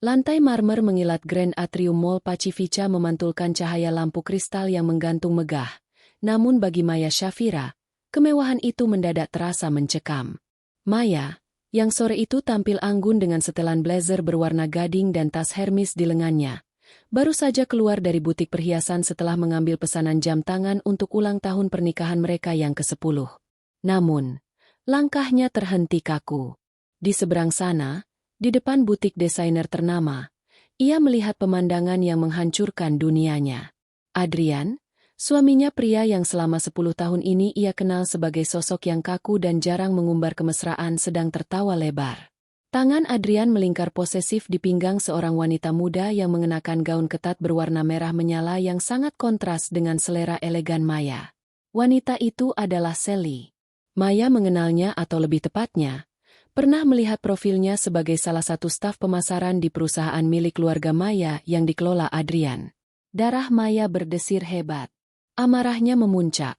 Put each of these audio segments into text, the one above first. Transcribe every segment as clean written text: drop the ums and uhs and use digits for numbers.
Lantai marmer mengilat Grand Atrium Mall Pacifica memantulkan cahaya lampu kristal yang menggantung megah. Namun bagi Maya Shafira, kemewahan itu mendadak terasa mencekam. Maya, yang sore itu tampil anggun dengan setelan blazer berwarna gading dan tas Hermes di lengannya, baru saja keluar dari butik perhiasan setelah mengambil pesanan jam tangan untuk ulang tahun pernikahan mereka yang ke-10. Namun, langkahnya terhenti kaku. Di seberang sana, di depan butik desainer ternama, ia melihat pemandangan yang menghancurkan dunianya. Adrian, suaminya pria yang selama 10 tahun ini ia kenal sebagai sosok yang kaku dan jarang mengumbar kemesraan sedang tertawa lebar. Tangan Adrian melingkar posesif di pinggang seorang wanita muda yang mengenakan gaun ketat berwarna merah menyala yang sangat kontras dengan selera elegan Maya. Wanita itu adalah Sally. Maya mengenalnya atau lebih tepatnya, pernah melihat profilnya sebagai salah satu staf pemasaran di perusahaan milik keluarga Maya yang dikelola Adrian. Darah Maya berdesir hebat. Amarahnya memuncak,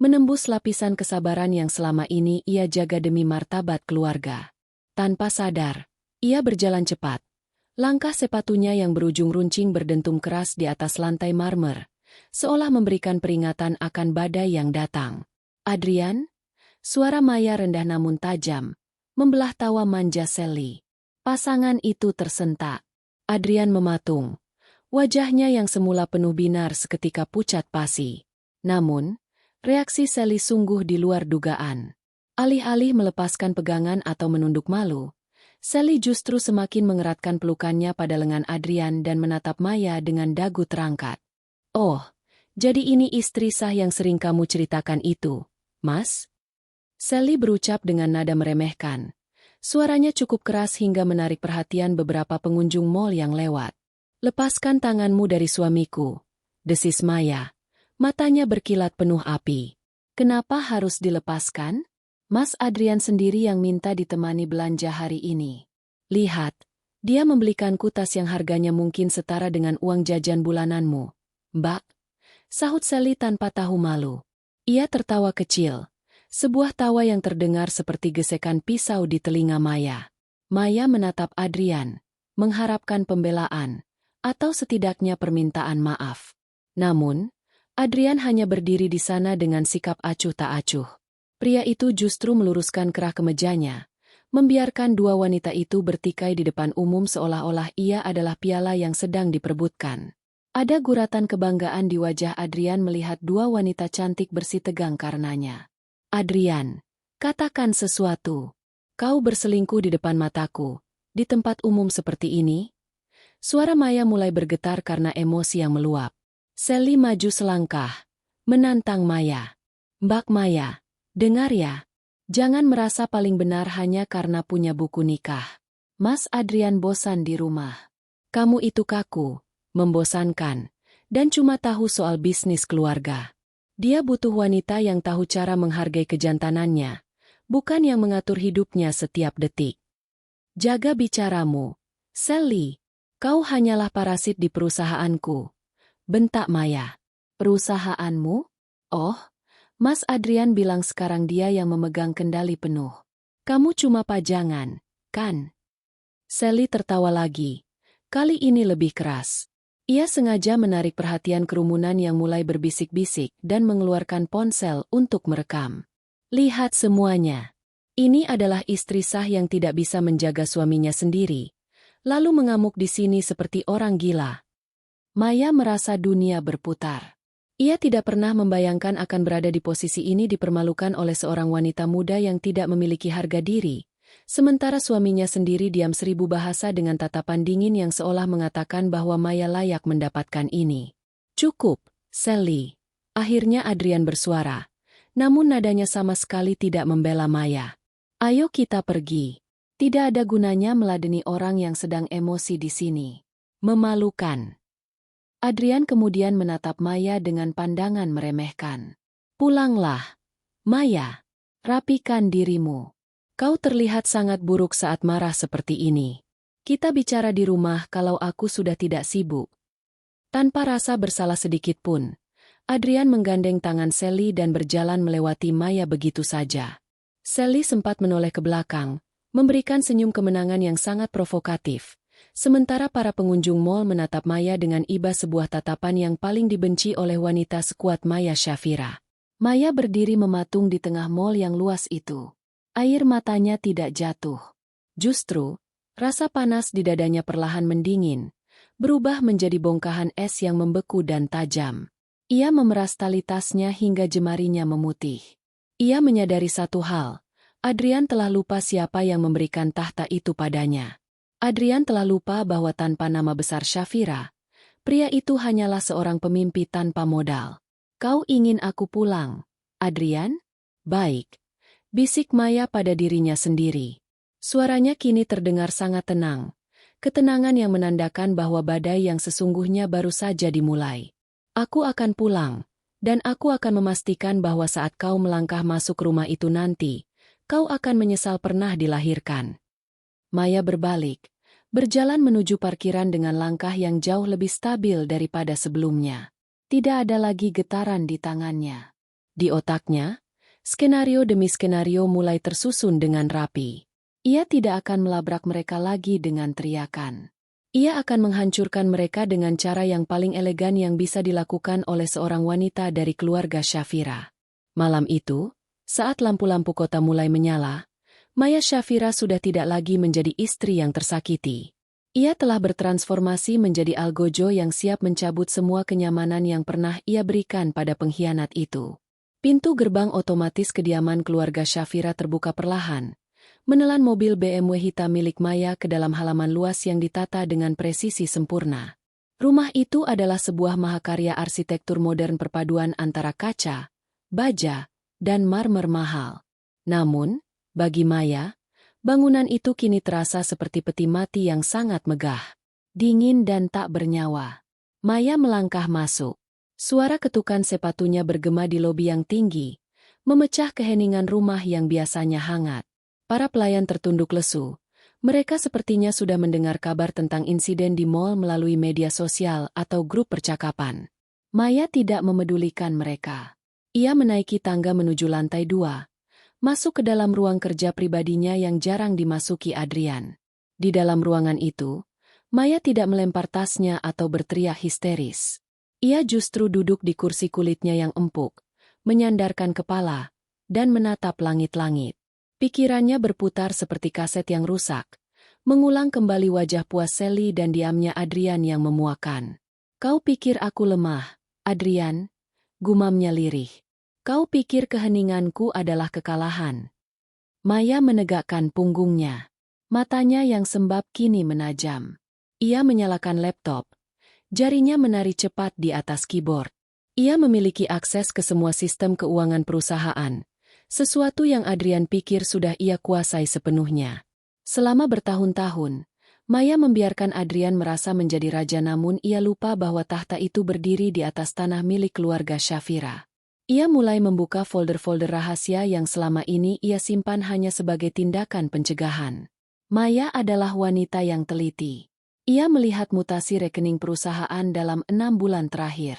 menembus lapisan kesabaran yang selama ini ia jaga demi martabat keluarga. Tanpa sadar, ia berjalan cepat. Langkah sepatunya yang berujung runcing berdentum keras di atas lantai marmer, seolah memberikan peringatan akan badai yang datang. Adrian? Suara Maya rendah namun tajam, membelah tawa manja Sally. Pasangan itu tersentak. Adrian mematung. Wajahnya yang semula penuh binar seketika pucat pasi. Namun, reaksi Sally sungguh di luar dugaan. Alih-alih melepaskan pegangan atau menunduk malu, Sally justru semakin mengeratkan pelukannya pada lengan Adrian dan menatap Maya dengan dagu terangkat. "Oh, jadi ini istri sah yang sering kamu ceritakan itu, Mas?" Sally berucap dengan nada meremehkan. Suaranya cukup keras hingga menarik perhatian beberapa pengunjung mal yang lewat. "Lepaskan tanganmu dari suamiku," desis Maya. Matanya berkilat penuh api. "Kenapa harus dilepaskan? Mas Adrian sendiri yang minta ditemani belanja hari ini. Lihat, dia membelikanku tas yang harganya mungkin setara dengan uang jajan bulananmu, Mbak," sahut Sally tanpa tahu malu. Ia tertawa kecil, sebuah tawa yang terdengar seperti gesekan pisau di telinga Maya. Maya menatap Adrian, mengharapkan pembelaan, atau setidaknya permintaan maaf. Namun, Adrian hanya berdiri di sana dengan sikap acuh tak acuh. Pria itu justru meluruskan kerah kemejanya, membiarkan dua wanita itu bertikai di depan umum seolah-olah ia adalah piala yang sedang diperebutkan. Ada guratan kebanggaan di wajah Adrian melihat dua wanita cantik bersitegang karenanya. "Adrian, katakan sesuatu. Kau berselingkuh di depan mataku, di tempat umum seperti ini?" Suara Maya mulai bergetar karena emosi yang meluap. Sally maju selangkah, menantang Maya. "Mbak Maya, dengar ya, jangan merasa paling benar hanya karena punya buku nikah. Mas Adrian bosan di rumah. Kamu itu kaku, membosankan, dan cuma tahu soal bisnis keluarga. Dia butuh wanita yang tahu cara menghargai kejantanannya, bukan yang mengatur hidupnya setiap detik. Jaga bicaramu, Sally. Kau hanyalah parasit di perusahaanku," bentak Maya. "Perusahaanmu? Oh, Mas Adrian bilang sekarang dia yang memegang kendali penuh. Kamu cuma pajangan, kan?" Sally tertawa lagi. Kali ini lebih keras. Ia sengaja menarik perhatian kerumunan yang mulai berbisik-bisik dan mengeluarkan ponsel untuk merekam. "Lihat semuanya. Ini adalah istri sah yang tidak bisa menjaga suaminya sendiri, lalu mengamuk di sini seperti orang gila." Maya merasa dunia berputar. Ia tidak pernah membayangkan akan berada di posisi ini dipermalukan oleh seorang wanita muda yang tidak memiliki harga diri, sementara suaminya sendiri diam 1000 bahasa dengan tatapan dingin yang seolah mengatakan bahwa Maya layak mendapatkan ini. "Cukup, Sally." Akhirnya Adrian bersuara, namun nadanya sama sekali tidak membela Maya. "Ayo kita pergi. Tidak ada gunanya meladeni orang yang sedang emosi di sini. Memalukan." Adrian kemudian menatap Maya dengan pandangan meremehkan. "Pulanglah, Maya. Rapikan dirimu. Kau terlihat sangat buruk saat marah seperti ini. Kita bicara di rumah kalau aku sudah tidak sibuk." Tanpa rasa bersalah sedikit pun, Adrian menggandeng tangan Sally dan berjalan melewati Maya begitu saja. Sally sempat menoleh ke belakang, memberikan senyum kemenangan yang sangat provokatif, Sementara para pengunjung mal menatap Maya dengan iba sebuah tatapan yang paling dibenci oleh wanita sekuat Maya Shafira. Maya berdiri mematung di tengah mal yang luas itu. Air matanya tidak jatuh. Justru, rasa panas di dadanya perlahan mendingin, berubah menjadi bongkahan es yang membeku dan tajam. Ia memeras tali tasnya hingga jemarinya memutih. Ia menyadari satu hal, Adrian telah lupa siapa yang memberikan tahta itu padanya. Adrian telah lupa bahwa tanpa nama besar Shafira, pria itu hanyalah seorang pemimpi tanpa modal. Kau ingin aku pulang, Adrian? Baik. Bisik Maya pada dirinya sendiri. Suaranya kini terdengar sangat tenang. Ketenangan yang menandakan bahwa badai yang sesungguhnya baru saja dimulai. Aku akan pulang, dan aku akan memastikan bahwa saat kau melangkah masuk rumah itu nanti, kau akan menyesal pernah dilahirkan. Maya berbalik, berjalan menuju parkiran dengan langkah yang jauh lebih stabil daripada sebelumnya. Tidak ada lagi getaran di tangannya. Di otaknya, skenario demi skenario mulai tersusun dengan rapi. Ia tidak akan melabrak mereka lagi dengan teriakan. Ia akan menghancurkan mereka dengan cara yang paling elegan yang bisa dilakukan oleh seorang wanita dari keluarga Shafira. Malam itu, saat lampu-lampu kota mulai menyala, Maya Shafira sudah tidak lagi menjadi istri yang tersakiti. Ia telah bertransformasi menjadi algojo yang siap mencabut semua kenyamanan yang pernah ia berikan pada pengkhianat itu. Pintu gerbang otomatis kediaman keluarga Shafira terbuka perlahan, menelan mobil BMW hitam milik Maya ke dalam halaman luas yang ditata dengan presisi sempurna. Rumah itu adalah sebuah mahakarya arsitektur modern perpaduan antara kaca, baja, dan marmer mahal. Namun, bagi Maya, bangunan itu kini terasa seperti peti mati yang sangat megah, dingin dan tak bernyawa. Maya melangkah masuk. Suara ketukan sepatunya bergema di lobi yang tinggi, memecah keheningan rumah yang biasanya hangat. Para pelayan tertunduk lesu. Mereka sepertinya sudah mendengar kabar tentang insiden di mal melalui media sosial atau grup percakapan. Maya tidak memedulikan mereka. Ia menaiki tangga menuju lantai 2. Masuk ke dalam ruang kerja pribadinya yang jarang dimasuki Adrian. Di dalam ruangan itu, Maya tidak melempar tasnya atau berteriak histeris. Ia justru duduk di kursi kulitnya yang empuk, menyandarkan kepala, dan menatap langit-langit. Pikirannya berputar seperti kaset yang rusak, mengulang kembali wajah puas Sally dan diamnya Adrian yang memuakan. Kau pikir aku lemah, Adrian? Gumamnya lirih. Kau pikir keheninganku adalah kekalahan? Maya menegakkan punggungnya. Matanya yang sembab kini menajam. Ia menyalakan laptop. Jarinya menari cepat di atas keyboard. Ia memiliki akses ke semua sistem keuangan perusahaan, sesuatu yang Adrian pikir sudah ia kuasai sepenuhnya. Selama bertahun-tahun, Maya membiarkan Adrian merasa menjadi raja, namun ia lupa bahwa tahta itu berdiri di atas tanah milik keluarga Shafira. Ia mulai membuka folder-folder rahasia yang selama ini ia simpan hanya sebagai tindakan pencegahan. Maya adalah wanita yang teliti. Ia melihat mutasi rekening perusahaan dalam 6 bulan terakhir.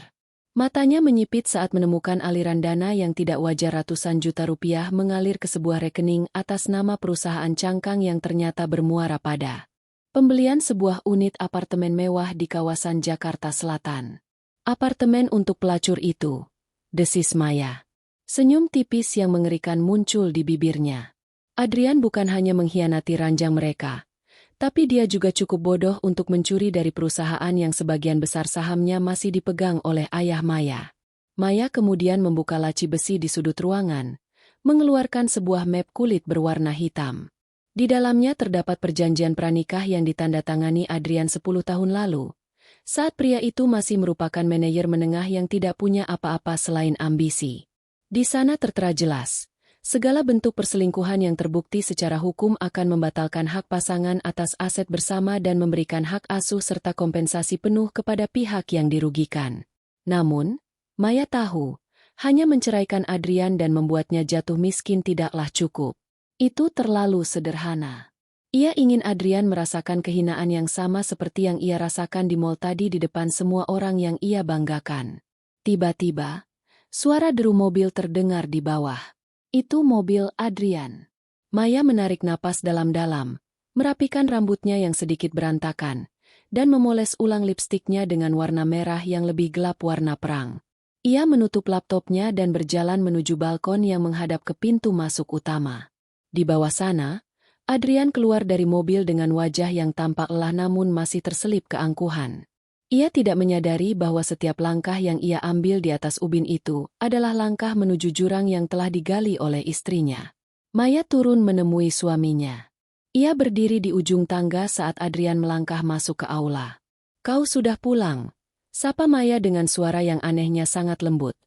Matanya menyipit saat menemukan aliran dana yang tidak wajar, ratusan juta rupiah mengalir ke sebuah rekening atas nama perusahaan cangkang yang ternyata bermuara pada pembelian sebuah unit apartemen mewah di kawasan Jakarta Selatan. Apartemen untuk pelacur itu, desis Maya. Senyum tipis yang mengerikan muncul di bibirnya. Adrian bukan hanya mengkhianati ranjang mereka, tapi dia juga cukup bodoh untuk mencuri dari perusahaan yang sebagian besar sahamnya masih dipegang oleh ayah Maya. Maya kemudian membuka laci besi di sudut ruangan, mengeluarkan sebuah map kulit berwarna hitam. Di dalamnya terdapat perjanjian pranikah yang ditandatangani Adrian 10 tahun lalu, saat pria itu masih merupakan manajer menengah yang tidak punya apa-apa selain ambisi. Di sana tertera jelas, segala bentuk perselingkuhan yang terbukti secara hukum akan membatalkan hak pasangan atas aset bersama dan memberikan hak asuh serta kompensasi penuh kepada pihak yang dirugikan. Namun, Maya tahu, hanya menceraikan Adrian dan membuatnya jatuh miskin tidaklah cukup. Itu terlalu sederhana. Ia ingin Adrian merasakan kehinaan yang sama seperti yang ia rasakan di mal tadi di depan semua orang yang ia banggakan. Tiba-tiba, suara deru mobil terdengar di bawah. Itu mobil Adrian. Maya menarik napas dalam-dalam, merapikan rambutnya yang sedikit berantakan, dan memoles ulang lipstiknya dengan warna merah yang lebih gelap warna perang. Ia menutup laptopnya dan berjalan menuju balkon yang menghadap ke pintu masuk utama. Di bawah sana, Adrian keluar dari mobil dengan wajah yang tampak lelah namun masih terselip keangkuhan. Ia tidak menyadari bahwa setiap langkah yang ia ambil di atas ubin itu adalah langkah menuju jurang yang telah digali oleh istrinya. Maya turun menemui suaminya. Ia berdiri di ujung tangga saat Adrian melangkah masuk ke aula. "Kau sudah pulang?" sapa Maya dengan suara yang anehnya sangat lembut.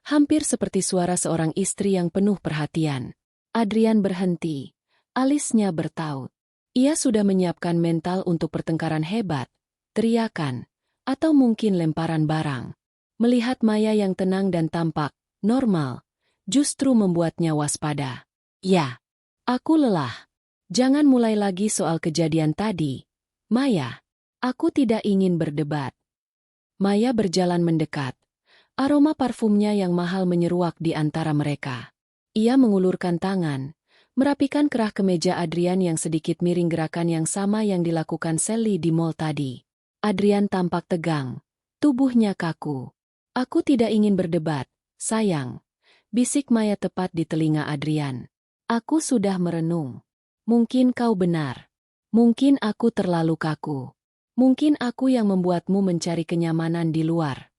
Hampir seperti suara seorang istri yang penuh perhatian. Adrian berhenti. Alisnya bertaut. Ia sudah menyiapkan mental untuk pertengkaran hebat, teriakan, atau mungkin lemparan barang. Melihat Maya yang tenang dan tampak normal, justru membuatnya waspada. "Ya, aku lelah. Jangan mulai lagi soal kejadian tadi. Maya, aku tidak ingin berdebat." Maya berjalan mendekat. Aroma parfumnya yang mahal menyeruak di antara mereka. Ia mengulurkan tangan, merapikan kerah kemeja Adrian yang sedikit miring, gerakan yang sama yang dilakukan Sally di mall tadi. Adrian tampak tegang, tubuhnya kaku. "Aku tidak ingin berdebat, sayang," bisik Maya tepat di telinga Adrian. "Aku sudah merenung. Mungkin kau benar. Mungkin aku terlalu kaku. Mungkin aku yang membuatmu mencari kenyamanan di luar."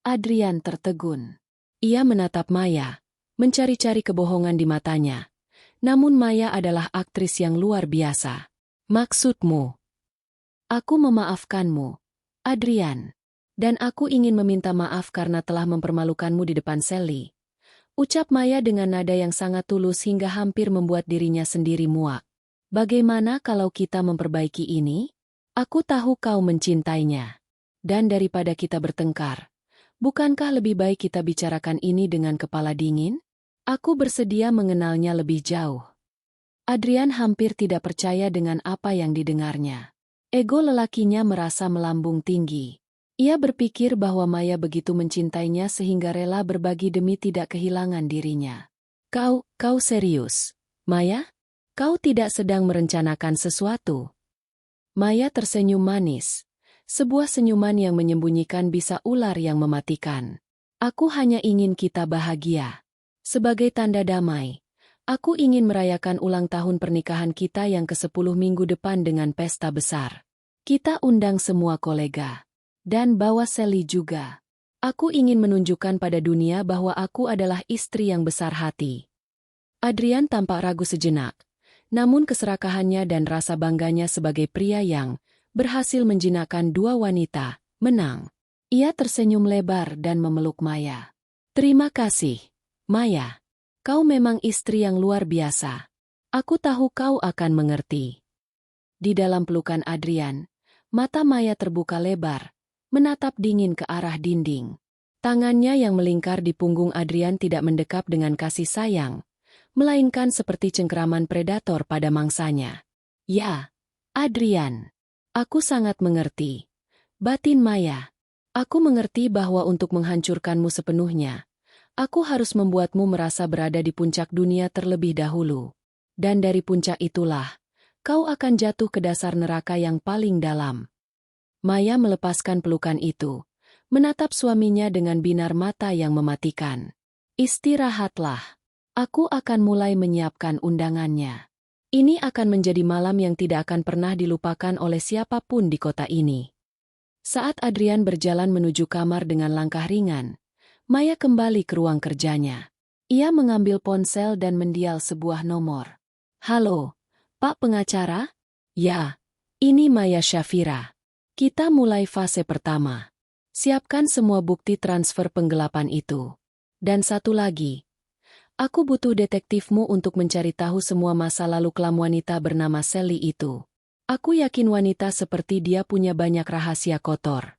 Adrian tertegun. Ia menatap Maya, mencari-cari kebohongan di matanya. Namun Maya adalah aktris yang luar biasa. "Maksudmu?" "Aku memaafkanmu, Adrian. Dan aku ingin meminta maaf karena telah mempermalukanmu di depan Sally," ucap Maya dengan nada yang sangat tulus hingga hampir membuat dirinya sendiri muak. "Bagaimana kalau kita memperbaiki ini? Aku tahu kau mencintainya. Dan daripada kita bertengkar, bukankah lebih baik kita bicarakan ini dengan kepala dingin? Aku bersedia mengenalnya lebih jauh." Adrian hampir tidak percaya dengan apa yang didengarnya. Ego lelakinya merasa melambung tinggi. Ia berpikir bahwa Maya begitu mencintainya sehingga rela berbagi demi tidak kehilangan dirinya. Kau serius, Maya? Kau tidak sedang merencanakan sesuatu?" Maya tersenyum manis. Sebuah senyuman yang menyembunyikan bisa ular yang mematikan. "Aku hanya ingin kita bahagia. Sebagai tanda damai, aku ingin merayakan ulang tahun pernikahan kita yang ke-10 minggu depan dengan pesta besar. Kita undang semua kolega. Dan bawa Sally juga. Aku ingin menunjukkan pada dunia bahwa aku adalah istri yang besar hati." Adrian tampak ragu sejenak. Namun keserakahannya dan rasa bangganya sebagai pria yang berhasil menjinakkan dua wanita menang. Ia tersenyum lebar dan memeluk Maya. "Terima kasih, Maya. Kau memang istri yang luar biasa. Aku tahu kau akan mengerti." Di dalam pelukan Adrian, mata Maya terbuka lebar, menatap dingin ke arah dinding. Tangannya yang melingkar di punggung Adrian tidak mendekap dengan kasih sayang, melainkan seperti cengkeraman predator pada mangsanya. "Ya, Adrian. Aku sangat mengerti." Batin Maya. "Aku mengerti bahwa untuk menghancurkanmu sepenuhnya, aku harus membuatmu merasa berada di puncak dunia terlebih dahulu. Dan dari puncak itulah, kau akan jatuh ke dasar neraka yang paling dalam." Maya melepaskan pelukan itu, menatap suaminya dengan binar mata yang mematikan. "Istirahatlah. Aku akan mulai menyiapkan undangannya. Ini akan menjadi malam yang tidak akan pernah dilupakan oleh siapapun di kota ini." Saat Adrian berjalan menuju kamar dengan langkah ringan, Maya kembali ke ruang kerjanya. Ia mengambil ponsel dan mendial sebuah nomor. "Halo, Pak Pengacara?" "Ya, ini Maya Shafira. Kita mulai fase pertama. Siapkan semua bukti transfer penggelapan itu. Dan satu lagi. Aku butuh detektifmu untuk mencari tahu semua masa lalu kelam wanita bernama Sally itu. Aku yakin wanita seperti dia punya banyak rahasia kotor."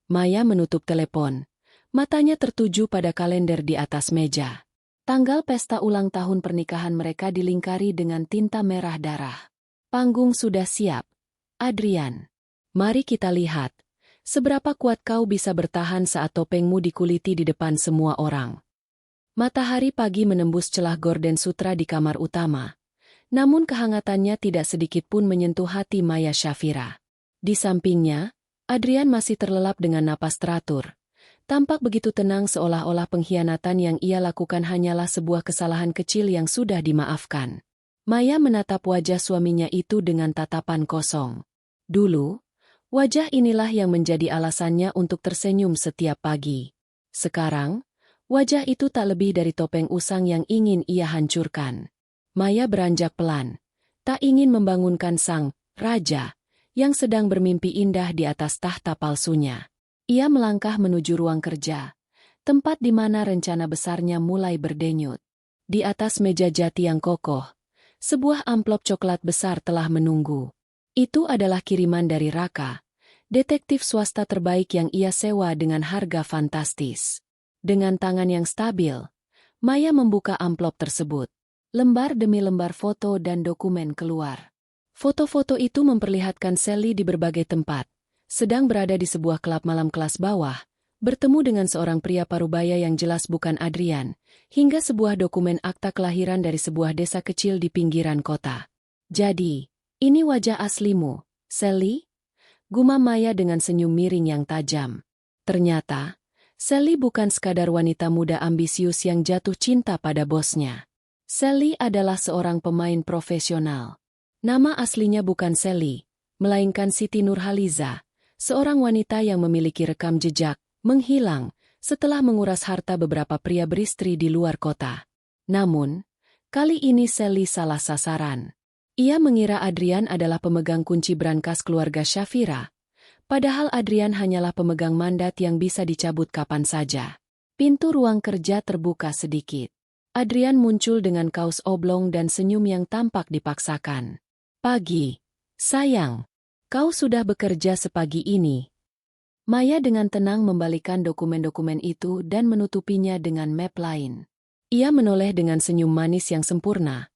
Maya menutup telepon. Matanya tertuju pada kalender di atas meja. Tanggal pesta ulang tahun pernikahan mereka dilingkari dengan tinta merah darah. "Panggung sudah siap, Adrian. Mari kita lihat, seberapa kuat kau bisa bertahan saat topengmu dikuliti di depan semua orang." Matahari pagi menembus celah gorden sutra di kamar utama, Namun kehangatannya tidak sedikit pun menyentuh hati Maya Shafira. Di sampingnya, Adrian masih terlelap dengan napas teratur. Tampak begitu tenang seolah-olah pengkhianatan yang ia lakukan hanyalah sebuah kesalahan kecil yang sudah dimaafkan. Maya menatap wajah suaminya itu dengan tatapan kosong. Dulu, wajah inilah yang menjadi alasannya untuk tersenyum setiap pagi. Sekarang, wajah itu tak lebih dari topeng usang yang ingin ia hancurkan. Maya beranjak pelan, tak ingin membangunkan sang raja yang sedang bermimpi indah di atas tahta palsunya. Ia melangkah menuju ruang kerja, tempat di mana rencana besarnya mulai berdenyut. Di atas meja jati yang kokoh, sebuah amplop coklat besar telah menunggu. Itu adalah kiriman dari Raka, detektif swasta terbaik yang ia sewa dengan harga fantastis. Dengan tangan yang stabil, Maya membuka amplop tersebut. Lembar demi lembar foto dan dokumen keluar. Foto-foto itu memperlihatkan Sally di berbagai tempat, sedang berada di sebuah klub malam kelas bawah, bertemu dengan seorang pria parubaya yang jelas bukan Adrian, hingga sebuah dokumen akta kelahiran dari sebuah desa kecil di pinggiran kota. Jadi, ini wajah aslimu, Sally? Gumam Maya dengan senyum miring yang tajam. Ternyata, Sally bukan sekadar wanita muda ambisius yang jatuh cinta pada bosnya. Sally adalah seorang pemain profesional. Nama aslinya bukan Sally, melainkan Siti Nurhaliza, seorang wanita yang memiliki rekam jejak, menghilang, setelah menguras harta beberapa pria beristri di luar kota. Namun, kali ini Sally salah sasaran. Ia mengira Adrian adalah pemegang kunci brankas keluarga Shafira, padahal Adrian hanyalah pemegang mandat yang bisa dicabut kapan saja. Pintu ruang kerja terbuka sedikit. Adrian muncul dengan kaos oblong dan senyum yang tampak dipaksakan. Pagi. Sayang, kau sudah bekerja sepagi ini. Maya dengan tenang membalikan dokumen-dokumen itu dan menutupinya dengan map lain. Ia menoleh dengan senyum manis yang sempurna.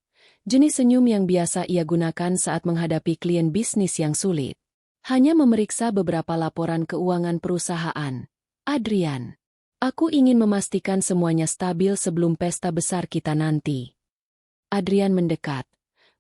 Jenis senyum yang biasa ia gunakan saat menghadapi klien bisnis yang sulit. Hanya memeriksa beberapa laporan keuangan perusahaan. Adrian. Aku ingin memastikan semuanya stabil sebelum pesta besar kita nanti. Adrian mendekat,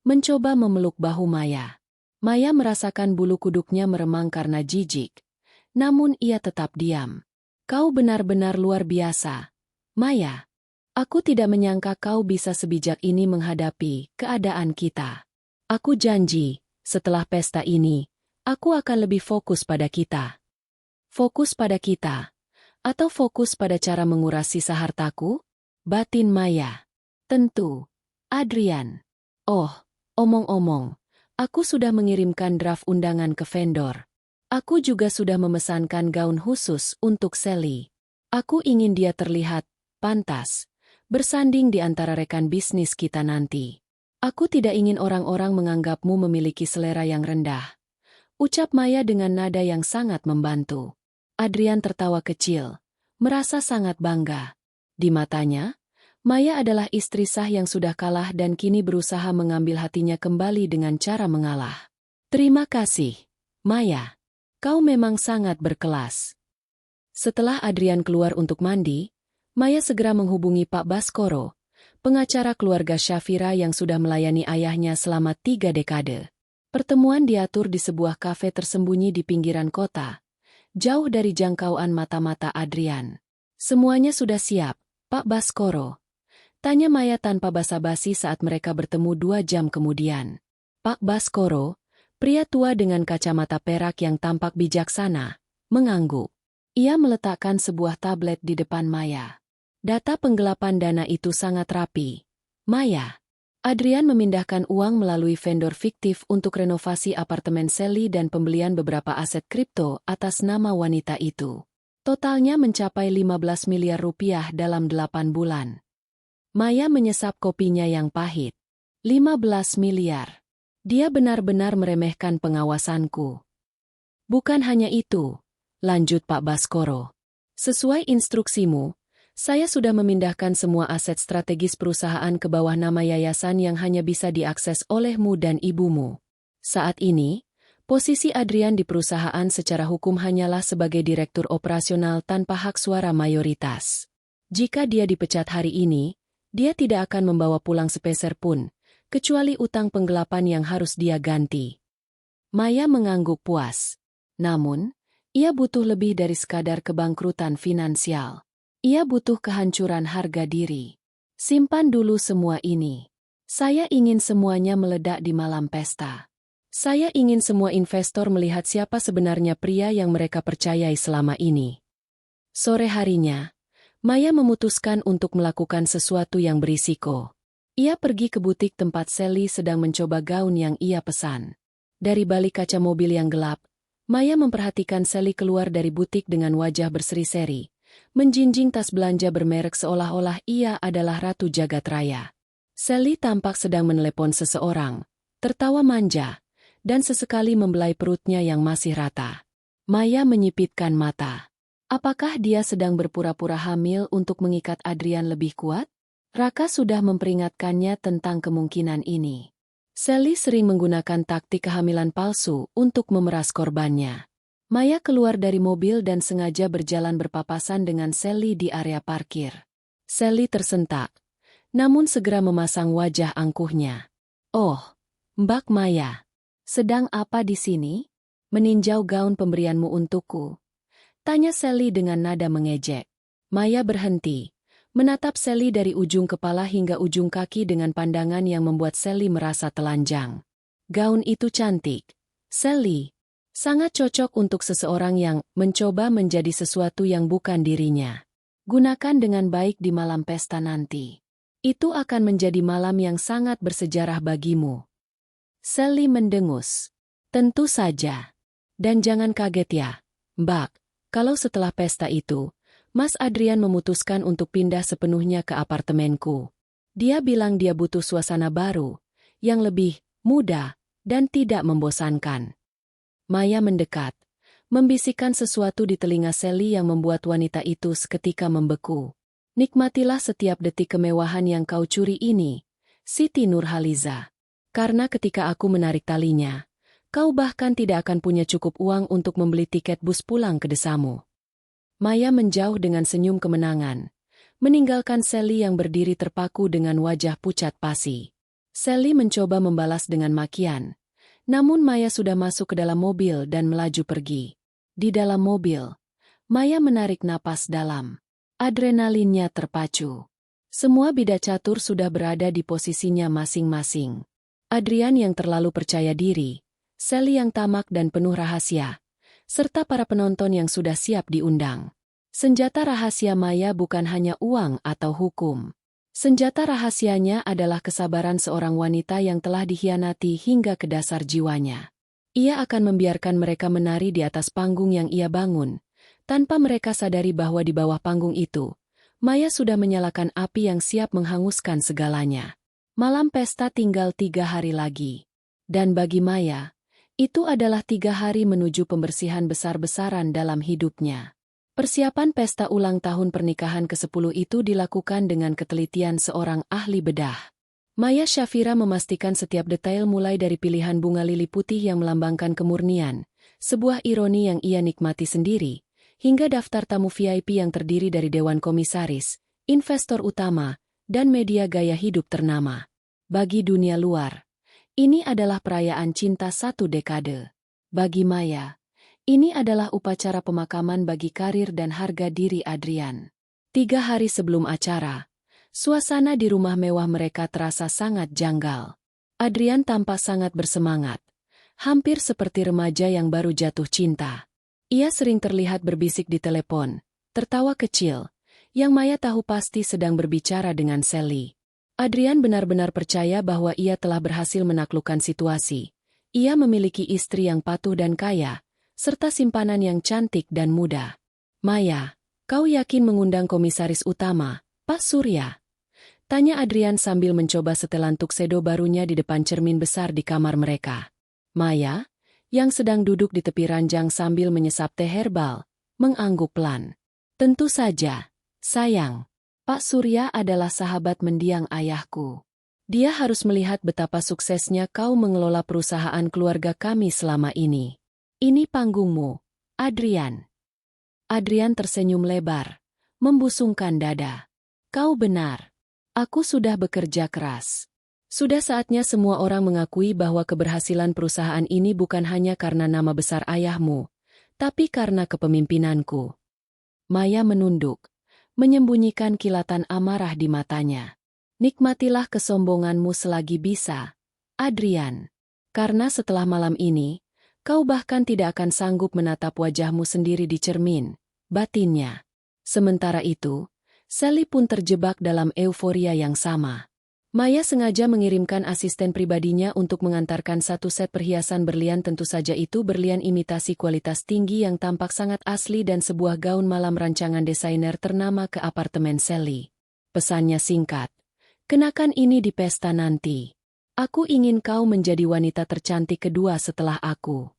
mencoba memeluk bahu Maya. Maya merasakan bulu kuduknya meremang karena jijik. Namun ia tetap diam. Kau benar-benar luar biasa. Maya, aku tidak menyangka kau bisa sebijak ini menghadapi keadaan kita. Aku janji, setelah pesta ini, aku akan lebih fokus pada kita. Fokus pada kita. Atau fokus pada cara menguras sisa hartaku? Batin Maya. Tentu. Adrian. Oh, omong-omong, aku sudah mengirimkan draft undangan ke vendor. Aku juga sudah memesankan gaun khusus untuk Sally. Aku ingin dia terlihat pantas, bersanding di antara rekan bisnis kita nanti. Aku tidak ingin orang-orang menganggapmu memiliki selera yang rendah. Ucap Maya dengan nada yang sangat membantu. Adrian tertawa kecil, merasa sangat bangga. Di matanya, Maya adalah istri sah yang sudah kalah dan kini berusaha mengambil hatinya kembali dengan cara mengalah. Terima kasih, Maya. Kau memang sangat berkelas. Setelah Adrian keluar untuk mandi, Maya segera menghubungi Pak Baskoro, pengacara keluarga Shafira yang sudah melayani ayahnya selama 3 dekade. Pertemuan diatur di sebuah kafe tersembunyi di pinggiran kota, jauh dari jangkauan mata-mata Adrian. Semuanya sudah siap, Pak Baskoro. Tanya Maya tanpa basa-basi saat mereka bertemu 2 jam kemudian. Pak Baskoro, pria tua dengan kacamata perak yang tampak bijaksana, mengangguk. Ia meletakkan sebuah tablet di depan Maya. Data penggelapan dana itu sangat rapi. Maya. Adrian memindahkan uang melalui vendor fiktif untuk renovasi apartemen Sally dan pembelian beberapa aset kripto atas nama wanita itu. Totalnya mencapai 15 miliar rupiah dalam 8 bulan. Maya menyesap kopinya yang pahit. 15 miliar. Dia benar-benar meremehkan pengawasanku. Bukan hanya itu, lanjut Pak Baskoro. Sesuai instruksimu, saya sudah memindahkan semua aset strategis perusahaan ke bawah nama yayasan yang hanya bisa diakses olehmu dan ibumu. Saat ini, posisi Adrian di perusahaan secara hukum hanyalah sebagai direktur operasional tanpa hak suara mayoritas. Jika dia dipecat hari ini, dia tidak akan membawa pulang sepeser pun, kecuali utang penggelapan yang harus dia ganti. Maya mengangguk puas. Namun, ia butuh lebih dari sekadar kebangkrutan finansial. Ia butuh kehancuran harga diri. Simpan dulu semua ini. Saya ingin semuanya meledak di malam pesta. Saya ingin semua investor melihat siapa sebenarnya pria yang mereka percayai selama ini. Sore harinya, Maya memutuskan untuk melakukan sesuatu yang berisiko. Ia pergi ke butik tempat Sally sedang mencoba gaun yang ia pesan. Dari balik kaca mobil yang gelap, Maya memperhatikan Sally keluar dari butik dengan wajah berseri-seri, menjinjing tas belanja bermerek seolah-olah ia adalah ratu jagat raya. Sally tampak sedang menelepon seseorang, tertawa manja, dan sesekali membelai perutnya yang masih rata. Maya menyipitkan mata. Apakah dia sedang berpura-pura hamil untuk mengikat Adrian lebih kuat? Raka sudah memperingatkannya tentang kemungkinan ini. Sally sering menggunakan taktik kehamilan palsu untuk memeras korbannya. Maya keluar dari mobil dan sengaja berjalan berpapasan dengan Sally di area parkir. Sally tersentak, namun segera memasang wajah angkuhnya. "Oh, Mbak Maya, sedang apa di sini? Meninjau gaun pemberianmu untukku?" tanya Sally dengan nada mengejek. Maya berhenti, menatap Sally dari ujung kepala hingga ujung kaki dengan pandangan yang membuat Sally merasa telanjang. Gaun itu cantik, Sally. Sangat cocok untuk seseorang yang mencoba menjadi sesuatu yang bukan dirinya. Gunakan dengan baik di malam pesta nanti. Itu akan menjadi malam yang sangat bersejarah bagimu. Sally mendengus. Tentu saja. Dan jangan kaget ya, Mbak. Kalau setelah pesta itu, Mas Adrian memutuskan untuk pindah sepenuhnya ke apartemenku. Dia bilang dia butuh suasana baru, yang lebih muda, dan tidak membosankan. Maya mendekat, membisikkan sesuatu di telinga Sally yang membuat wanita itu seketika membeku. Nikmatilah setiap detik kemewahan yang kau curi ini, Siti Nurhaliza. Karena ketika aku menarik talinya, kau bahkan tidak akan punya cukup uang untuk membeli tiket bus pulang ke desamu. Maya menjauh dengan senyum kemenangan, meninggalkan Sally yang berdiri terpaku dengan wajah pucat pasi. Sally mencoba membalas dengan makian, namun Maya sudah masuk ke dalam mobil dan melaju pergi. Di dalam mobil, Maya menarik napas dalam. Adrenalinnya terpacu. Semua bidak catur sudah berada di posisinya masing-masing. Adrian yang terlalu percaya diri, Sally yang tamak dan penuh rahasia, serta para penonton yang sudah siap diundang. Senjata rahasia Maya bukan hanya uang atau hukum. Senjata rahasianya adalah kesabaran seorang wanita yang telah dikhianati hingga ke dasar jiwanya. Ia akan membiarkan mereka menari di atas panggung yang ia bangun, tanpa mereka sadari bahwa di bawah panggung itu, Maya sudah menyalakan api yang siap menghanguskan segalanya. Malam pesta tinggal 3 hari lagi. Dan bagi Maya, itu adalah 3 hari menuju pembersihan besar-besaran dalam hidupnya. Persiapan pesta ulang tahun pernikahan ke-10 itu dilakukan dengan ketelitian seorang ahli bedah. Maya Shafira memastikan setiap detail mulai dari pilihan bunga lili putih yang melambangkan kemurnian, sebuah ironi yang ia nikmati sendiri, hingga daftar tamu VIP yang terdiri dari dewan komisaris, investor utama, dan media gaya hidup ternama. Bagi dunia luar, ini adalah perayaan cinta 1 dekade. Bagi Maya, ini adalah upacara pemakaman bagi karir dan harga diri Adrian. 3 hari sebelum acara, suasana di rumah mewah mereka terasa sangat janggal. Adrian tampak sangat bersemangat, hampir seperti remaja yang baru jatuh cinta. Ia sering terlihat berbisik di telepon, tertawa kecil, yang Maya tahu pasti sedang berbicara dengan Sally. Adrian benar-benar percaya bahwa ia telah berhasil menaklukkan situasi. Ia memiliki istri yang patuh dan kaya, serta simpanan yang cantik dan muda. Maya, kau yakin mengundang komisaris utama, Pak Surya? Tanya Adrian sambil mencoba setelan tuxedo barunya di depan cermin besar di kamar mereka. Maya, yang sedang duduk di tepi ranjang sambil menyesap teh herbal, mengangguk pelan. Tentu saja, sayang. Pak Surya adalah sahabat mendiang ayahku. Dia harus melihat betapa suksesnya kau mengelola perusahaan keluarga kami selama ini. Ini panggungmu, Adrian. Adrian tersenyum lebar, membusungkan dada. Kau benar. Aku sudah bekerja keras. Sudah saatnya semua orang mengakui bahwa keberhasilan perusahaan ini bukan hanya karena nama besar ayahmu, tapi karena kepemimpinanku. Maya menunduk, menyembunyikan kilatan amarah di matanya. Nikmatilah kesombonganmu selagi bisa, Adrian. Karena setelah malam ini, kau bahkan tidak akan sanggup menatap wajahmu sendiri di cermin, batinnya. Sementara itu, Sally pun terjebak dalam euforia yang sama. Maya sengaja mengirimkan asisten pribadinya untuk mengantarkan satu set perhiasan berlian, tentu saja itu berlian imitasi kualitas tinggi yang tampak sangat asli dan sebuah gaun malam rancangan desainer ternama ke apartemen Sally. Pesannya singkat, kenakan ini di pesta nanti. Aku ingin kau menjadi wanita tercantik kedua setelah aku.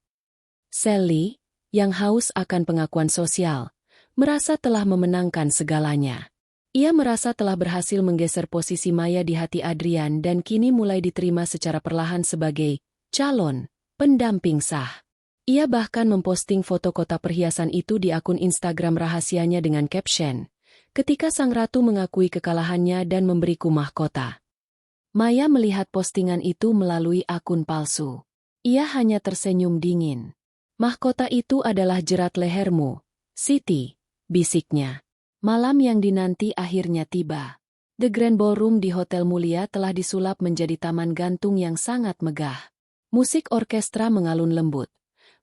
Sally, yang haus akan pengakuan sosial, merasa telah memenangkan segalanya. Ia merasa telah berhasil menggeser posisi Maya di hati Adrian dan kini mulai diterima secara perlahan sebagai calon pendamping sah. Ia bahkan memposting foto kotak perhiasan itu di akun Instagram rahasianya dengan caption, "Ketika sang ratu mengakui kekalahannya dan memberiku mahkota." Maya melihat postingan itu melalui akun palsu. Ia hanya tersenyum dingin. "Mahkota itu adalah jerat lehermu, Siti," bisiknya. Malam yang dinanti akhirnya tiba. The Grand Ballroom di Hotel Mulia telah disulap menjadi taman gantung yang sangat megah. Musik orkestra mengalun lembut,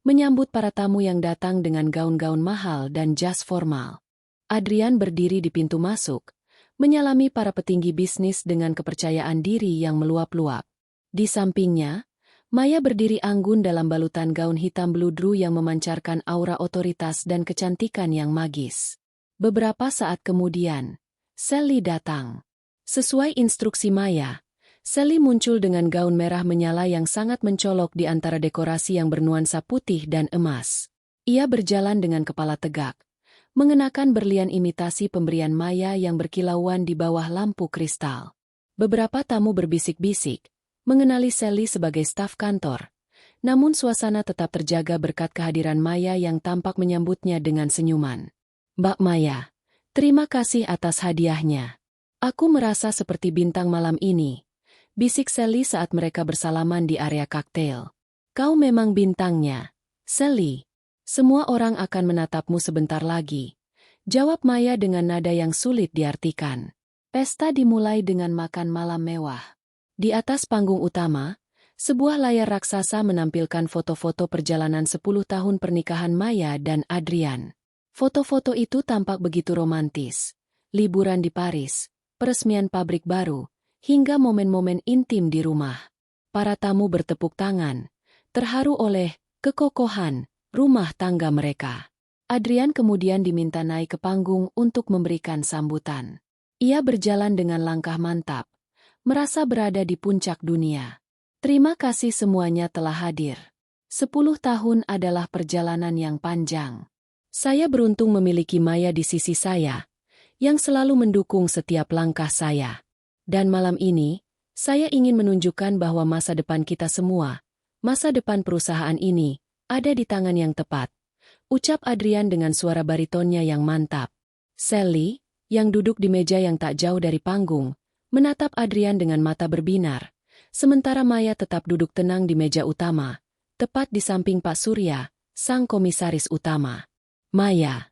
menyambut para tamu yang datang dengan gaun-gaun mahal dan jas formal. Adrian berdiri di pintu masuk, menyalami para petinggi bisnis dengan kepercayaan diri yang meluap-luap. Di sampingnya, Maya berdiri anggun dalam balutan gaun hitam bludru yang memancarkan aura otoritas dan kecantikan yang magis. Beberapa saat kemudian, Sally datang. Sesuai instruksi Maya, Sally muncul dengan gaun merah menyala yang sangat mencolok di antara dekorasi yang bernuansa putih dan emas. Ia berjalan dengan kepala tegak, mengenakan berlian imitasi pemberian Maya yang berkilauan di bawah lampu kristal. Beberapa tamu berbisik-bisik, mengenali Sally sebagai staf kantor. Namun suasana tetap terjaga berkat kehadiran Maya yang tampak menyambutnya dengan senyuman. "Mbak Maya, terima kasih atas hadiahnya. Aku merasa seperti bintang malam ini," bisik Sally saat mereka bersalaman di area koktail. "Kau memang bintangnya, Sally. Semua orang akan menatapmu sebentar lagi," jawab Maya dengan nada yang sulit diartikan. Pesta dimulai dengan makan malam mewah. Di atas panggung utama, sebuah layar raksasa menampilkan foto-foto perjalanan 10 tahun pernikahan Maya dan Adrian. Foto-foto itu tampak begitu romantis. Liburan di Paris, peresmian pabrik baru, hingga momen-momen intim di rumah. Para tamu bertepuk tangan, terharu oleh kekokohan rumah tangga mereka. Adrian kemudian diminta naik ke panggung untuk memberikan sambutan. Ia berjalan dengan langkah mantap, merasa berada di puncak dunia. "Terima kasih semuanya telah hadir. 10 tahun adalah perjalanan yang panjang. Saya beruntung memiliki Maya di sisi saya, yang selalu mendukung setiap langkah saya. Dan malam ini, saya ingin menunjukkan bahwa masa depan kita semua, masa depan perusahaan ini, ada di tangan yang tepat," ucap Adrian dengan suara baritonnya yang mantap. Sally, yang duduk di meja yang tak jauh dari panggung, menatap Adrian dengan mata berbinar, sementara Maya tetap duduk tenang di meja utama, tepat di samping Pak Surya, sang komisaris utama. "Maya,"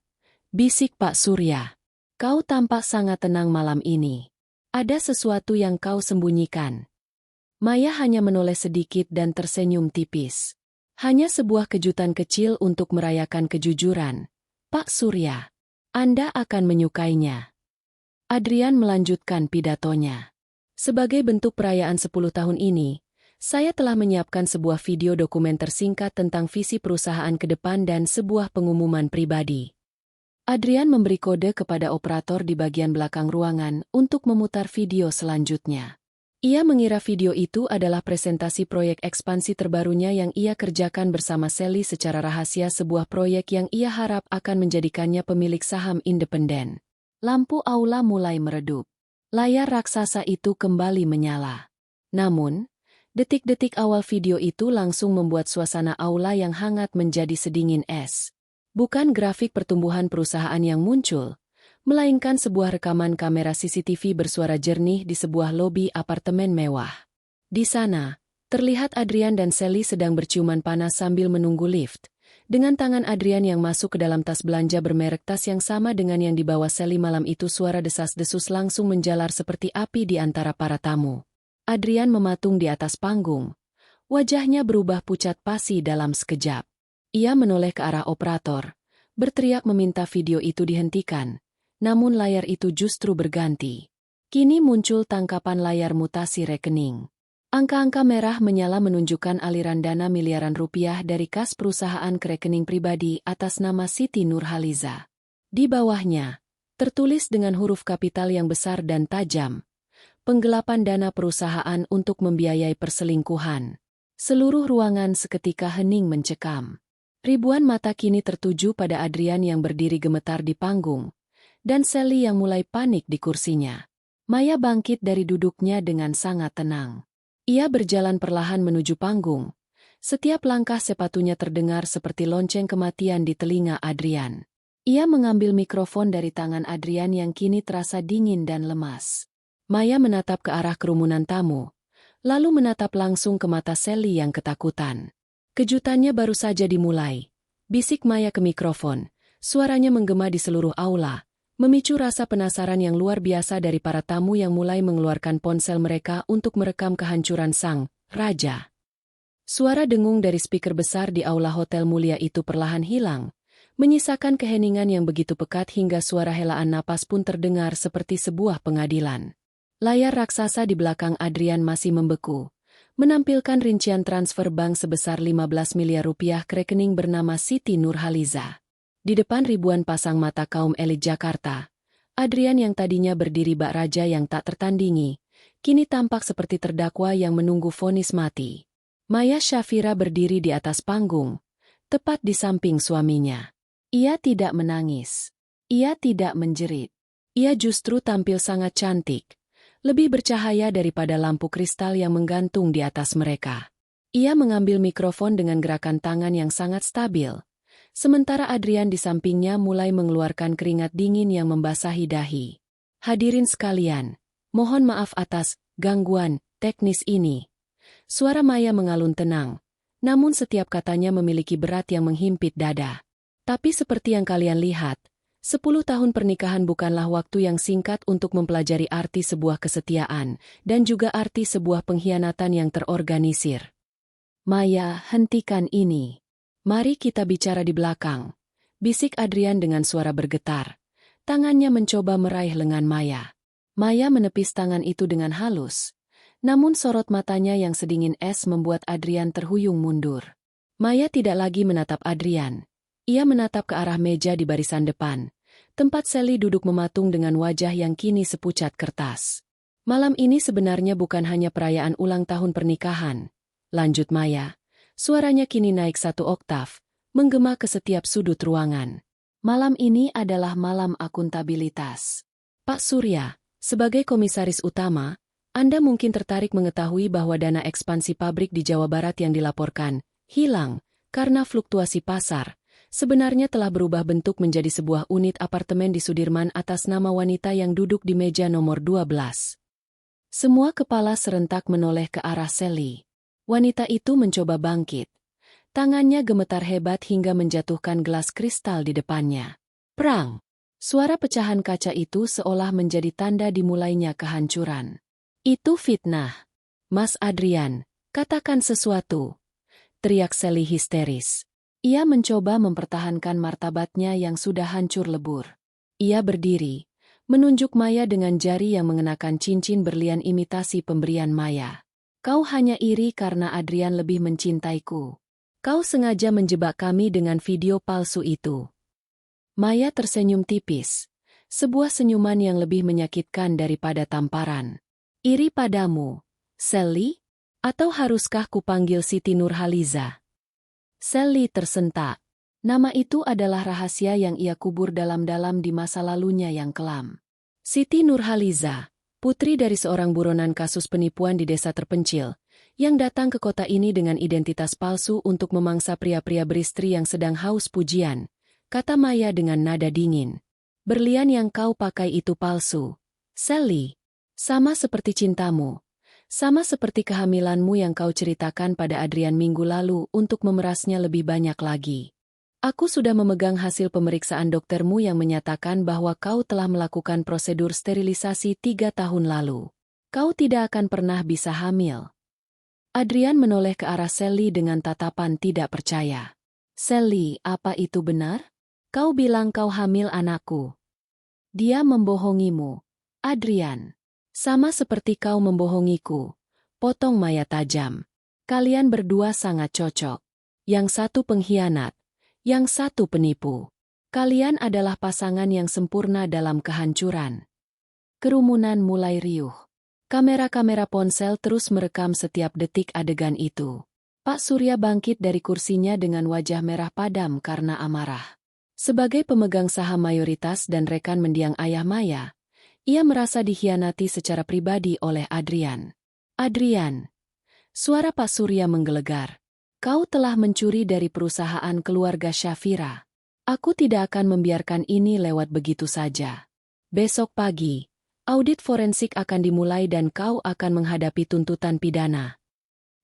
bisik Pak Surya, "kau tampak sangat tenang malam ini. Ada sesuatu yang kau sembunyikan?" Maya hanya menoleh sedikit dan tersenyum tipis. "Hanya sebuah kejutan kecil untuk merayakan kejujuran, Pak Surya. Anda akan menyukainya." Adrian melanjutkan pidatonya. "Sebagai bentuk perayaan 10 tahun ini, saya telah menyiapkan sebuah video dokumenter singkat tentang visi perusahaan ke depan dan sebuah pengumuman pribadi." Adrian memberi kode kepada operator di bagian belakang ruangan untuk memutar video selanjutnya. Ia mengira video itu adalah presentasi proyek ekspansi terbarunya yang ia kerjakan bersama Sally secara rahasia, sebuah proyek yang ia harap akan menjadikannya pemilik saham independen. Lampu aula mulai meredup. Layar raksasa itu kembali menyala. Namun, detik-detik awal video itu langsung membuat suasana aula yang hangat menjadi sedingin es. Bukan grafik pertumbuhan perusahaan yang muncul, melainkan sebuah rekaman kamera CCTV bersuara jernih di sebuah lobi apartemen mewah. Di sana, terlihat Adrian dan Sally sedang berciuman panas sambil menunggu lift. Dengan tangan Adrian yang masuk ke dalam tas belanja bermerek tas yang sama dengan yang dibawa Sally malam itu, suara desas-desus langsung menjalar seperti api di antara para tamu. Adrian mematung di atas panggung. Wajahnya berubah pucat pasi dalam sekejap. Ia menoleh ke arah operator, berteriak meminta video itu dihentikan. Namun layar itu justru berganti. Kini muncul tangkapan layar mutasi rekening. Angka-angka merah menyala menunjukkan aliran dana miliaran rupiah dari kas perusahaan ke rekening pribadi atas nama Siti Nurhaliza. Di bawahnya, tertulis dengan huruf kapital yang besar dan tajam, penggelapan dana perusahaan untuk membiayai perselingkuhan. Seluruh ruangan seketika hening mencekam. Ribuan mata kini tertuju pada Adrian yang berdiri gemetar di panggung, dan Sally yang mulai panik di kursinya. Maya bangkit dari duduknya dengan sangat tenang. Ia berjalan perlahan menuju panggung. Setiap langkah sepatunya terdengar seperti lonceng kematian di telinga Adrian. Ia mengambil mikrofon dari tangan Adrian yang kini terasa dingin dan lemas. Maya menatap ke arah kerumunan tamu, lalu menatap langsung ke mata Sally yang ketakutan. Kejutannya baru saja dimulai. Bisik Maya ke mikrofon. Suaranya menggema di seluruh aula, memicu rasa penasaran yang luar biasa dari para tamu yang mulai mengeluarkan ponsel mereka untuk merekam kehancuran sang raja. Suara dengung dari speaker besar di aula hotel mulia itu perlahan hilang, menyisakan keheningan yang begitu pekat hingga suara helaan napas pun terdengar seperti sebuah pengadilan. Layar raksasa di belakang Adrian masih membeku, menampilkan rincian transfer bank sebesar 15 miliar rupiah ke rekening bernama Siti Nurhaliza. Di depan ribuan pasang mata kaum elit Jakarta, Adrian yang tadinya berdiri bak raja yang tak tertandingi, kini tampak seperti terdakwa yang menunggu vonis mati. Maya Shafira berdiri di atas panggung, tepat di samping suaminya. Ia tidak menangis. Ia tidak menjerit. Ia justru tampil sangat cantik, lebih bercahaya daripada lampu kristal yang menggantung di atas mereka. Ia mengambil mikrofon dengan gerakan tangan yang sangat stabil. Sementara Adrian di sampingnya mulai mengeluarkan keringat dingin yang membasahi dahi. Hadirin sekalian, mohon maaf atas gangguan teknis ini. Suara Maya mengalun tenang, namun setiap katanya memiliki berat yang menghimpit dada. Tapi seperti yang kalian lihat, 10 tahun pernikahan bukanlah waktu yang singkat untuk mempelajari arti sebuah kesetiaan dan juga arti sebuah pengkhianatan yang terorganisir. Maya, hentikan ini. Mari kita bicara di belakang, bisik Adrian dengan suara bergetar. Tangannya mencoba meraih lengan Maya. Maya menepis tangan itu dengan halus, namun sorot matanya yang sedingin es membuat Adrian terhuyung mundur. Maya tidak lagi menatap Adrian. Ia menatap ke arah meja di barisan depan, tempat Sally duduk mematung dengan wajah yang kini sepucat kertas. Malam ini sebenarnya bukan hanya perayaan ulang tahun pernikahan, lanjut Maya. Suaranya kini naik 1 oktav, menggema ke setiap sudut ruangan. Malam ini adalah malam akuntabilitas. Pak Surya, sebagai komisaris utama, Anda mungkin tertarik mengetahui bahwa dana ekspansi pabrik di Jawa Barat yang dilaporkan hilang karena fluktuasi pasar, sebenarnya telah berubah bentuk menjadi sebuah unit apartemen di Sudirman atas nama wanita yang duduk di meja nomor 12. Semua kepala serentak menoleh ke arah Sally. Wanita itu mencoba bangkit. Tangannya gemetar hebat hingga menjatuhkan gelas kristal di depannya. Prang! Suara pecahan kaca itu seolah menjadi tanda dimulainya kehancuran. Itu fitnah. Mas Adrian, katakan sesuatu. Teriak Sally histeris. Ia mencoba mempertahankan martabatnya yang sudah hancur lebur. Ia berdiri, menunjuk Maya dengan jari yang mengenakan cincin berlian imitasi pemberian Maya. Kau hanya iri karena Adrian lebih mencintaiku. Kau sengaja menjebak kami dengan video palsu itu. Maya tersenyum tipis, sebuah senyuman yang lebih menyakitkan daripada tamparan. Iri padamu, Sally? Atau haruskah kupanggil Siti Nurhaliza? Sally tersentak. Nama itu adalah rahasia yang ia kubur dalam-dalam di masa lalunya yang kelam. Siti Nurhaliza, putri dari seorang buronan kasus penipuan di desa terpencil, yang datang ke kota ini dengan identitas palsu untuk memangsa pria-pria beristri yang sedang haus pujian, kata Maya dengan nada dingin. Berlian yang kau pakai itu palsu, Sally. Sama seperti cintamu. Sama seperti kehamilanmu yang kau ceritakan pada Adrian minggu lalu untuk memerasnya lebih banyak lagi. Aku sudah memegang hasil pemeriksaan doktermu yang menyatakan bahwa kau telah melakukan prosedur sterilisasi 3 tahun lalu. Kau tidak akan pernah bisa hamil. Adrian menoleh ke arah Sally dengan tatapan tidak percaya. Sally, apa itu benar? Kau bilang kau hamil anakku. Dia membohongimu, Adrian. Sama seperti kau membohongiku. Potong Maya tajam. Kalian berdua sangat cocok. Yang satu pengkhianat, yang satu penipu. Kalian adalah pasangan yang sempurna dalam kehancuran. Kerumunan mulai riuh. Kamera-kamera ponsel terus merekam setiap detik adegan itu. Pak Surya bangkit dari kursinya dengan wajah merah padam karena amarah. Sebagai pemegang saham mayoritas dan rekan mendiang ayah Maya, ia merasa dikhianati secara pribadi oleh Adrian. Adrian. Suara Pak Surya menggelegar. Kau telah mencuri dari perusahaan keluarga Syafira. Aku tidak akan membiarkan ini lewat begitu saja. Besok pagi, audit forensik akan dimulai dan kau akan menghadapi tuntutan pidana.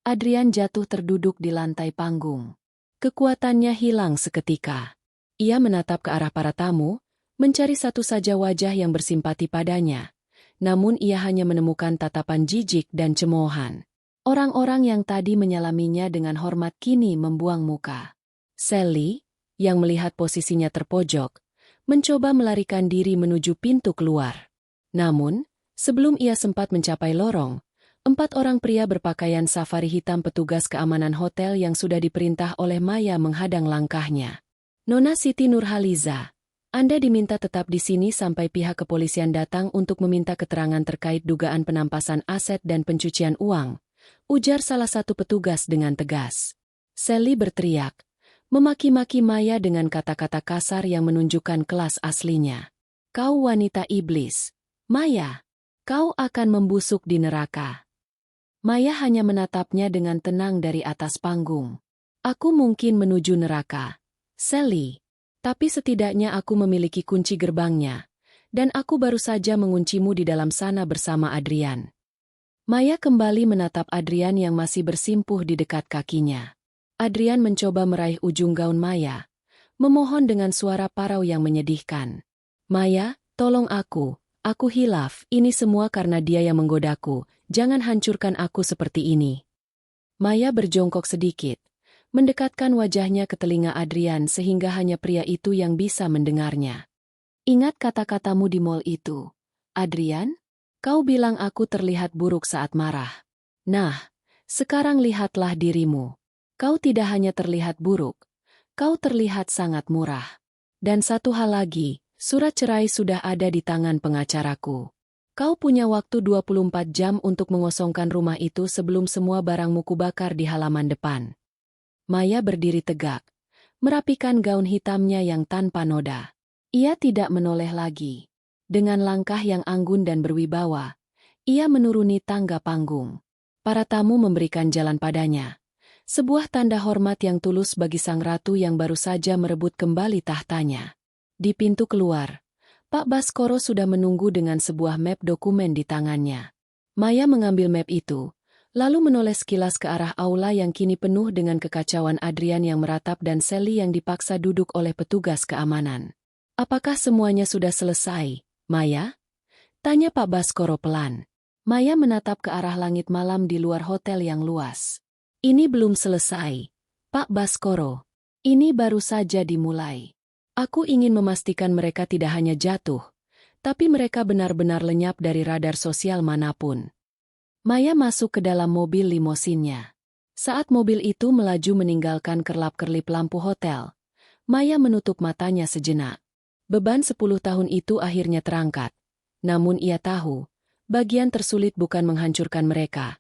Adrian jatuh terduduk di lantai panggung. Kekuatannya hilang seketika. Ia menatap ke arah para tamu, mencari satu saja wajah yang bersimpati padanya. Namun ia hanya menemukan tatapan jijik dan cemoohan. Orang-orang yang tadi menyalaminya dengan hormat kini membuang muka. Sally, yang melihat posisinya terpojok, mencoba melarikan diri menuju pintu keluar. Namun, sebelum ia sempat mencapai lorong, 4 orang pria berpakaian safari hitam petugas keamanan hotel yang sudah diperintah oleh Maya menghadang langkahnya. Nona Siti Nurhaliza, Anda diminta tetap di sini sampai pihak kepolisian datang untuk meminta keterangan terkait dugaan penampasan aset dan pencucian uang, ujar salah satu petugas dengan tegas. Sally berteriak, memaki-maki Maya dengan kata-kata kasar yang menunjukkan kelas aslinya. Kau wanita iblis. Maya, kau akan membusuk di neraka. Maya hanya menatapnya dengan tenang dari atas panggung. Aku mungkin menuju neraka, Sally. Tapi setidaknya aku memiliki kunci gerbangnya, dan aku baru saja menguncimu di dalam sana bersama Adrian. Maya kembali menatap Adrian yang masih bersimpuh di dekat kakinya. Adrian mencoba meraih ujung gaun Maya, memohon dengan suara parau yang menyedihkan. Maya, tolong aku hilaf, ini semua karena dia yang menggodaku, jangan hancurkan aku seperti ini. Maya berjongkok sedikit, mendekatkan wajahnya ke telinga Adrian sehingga hanya pria itu yang bisa mendengarnya. Ingat kata-katamu di mall itu, Adrian? Kau bilang aku terlihat buruk saat marah. Nah, sekarang lihatlah dirimu. Kau tidak hanya terlihat buruk, kau terlihat sangat murah. Dan satu hal lagi, surat cerai sudah ada di tangan pengacaraku. Kau punya waktu 24 jam untuk mengosongkan rumah itu sebelum semua barangmu kubakar di halaman depan. Maya berdiri tegak, merapikan gaun hitamnya yang tanpa noda. Ia tidak menoleh lagi. Dengan langkah yang anggun dan berwibawa, ia menuruni tangga panggung. Para tamu memberikan jalan padanya. Sebuah tanda hormat yang tulus bagi sang ratu yang baru saja merebut kembali tahtanya. Di pintu keluar, Pak Baskoro sudah menunggu dengan sebuah map dokumen di tangannya. Maya mengambil map itu, lalu menoleh sekilas ke arah aula yang kini penuh dengan kekacauan Adrian yang meratap dan Sally yang dipaksa duduk oleh petugas keamanan. Apakah semuanya sudah selesai, Maya? Tanya Pak Baskoro pelan. Maya menatap ke arah langit malam di luar hotel yang luas. Ini belum selesai, Pak Baskoro. Ini baru saja dimulai. Aku ingin memastikan mereka tidak hanya jatuh, tapi mereka benar-benar lenyap dari radar sosial manapun. Maya masuk ke dalam mobil limosinnya. Saat mobil itu melaju meninggalkan kerlap-kerlip lampu hotel, Maya menutup matanya sejenak. Beban 10 tahun itu akhirnya terangkat. Namun ia tahu, bagian tersulit bukan menghancurkan mereka,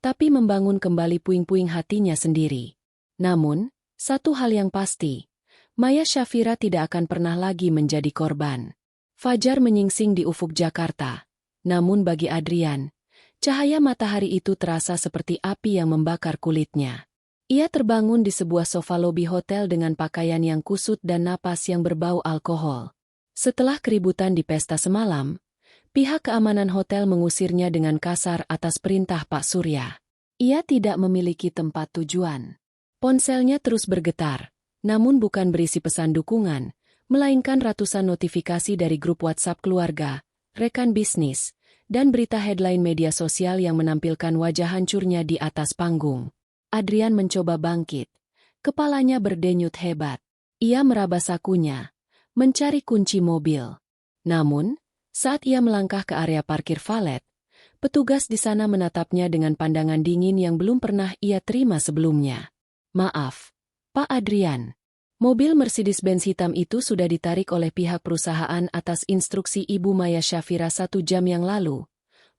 tapi membangun kembali puing-puing hatinya sendiri. Namun, satu hal yang pasti, Maya Syafira tidak akan pernah lagi menjadi korban. Fajar menyingsing di ufuk Jakarta. Namun bagi Adrian, cahaya matahari itu terasa seperti api yang membakar kulitnya. Ia terbangun di sebuah sofa lobi hotel dengan pakaian yang kusut dan napas yang berbau alkohol. Setelah keributan di pesta semalam, Pihak keamanan hotel mengusirnya dengan kasar atas perintah Pak Surya. Ia tidak memiliki tempat tujuan. Ponselnya terus bergetar, namun bukan berisi pesan dukungan, melainkan ratusan notifikasi dari grup WhatsApp keluarga, rekan bisnis, dan berita headline media sosial yang menampilkan wajah hancurnya di atas panggung. Adrian mencoba bangkit. Kepalanya berdenyut hebat. Ia meraba sakunya, mencari kunci mobil. Namun, saat ia melangkah ke area parkir valet, petugas di sana menatapnya dengan pandangan dingin yang belum pernah ia terima sebelumnya. "Maaf, Pak Adrian. Mobil Mercedes-Benz hitam itu sudah ditarik oleh pihak perusahaan atas instruksi Ibu Maya Syafira 1 jam yang lalu,"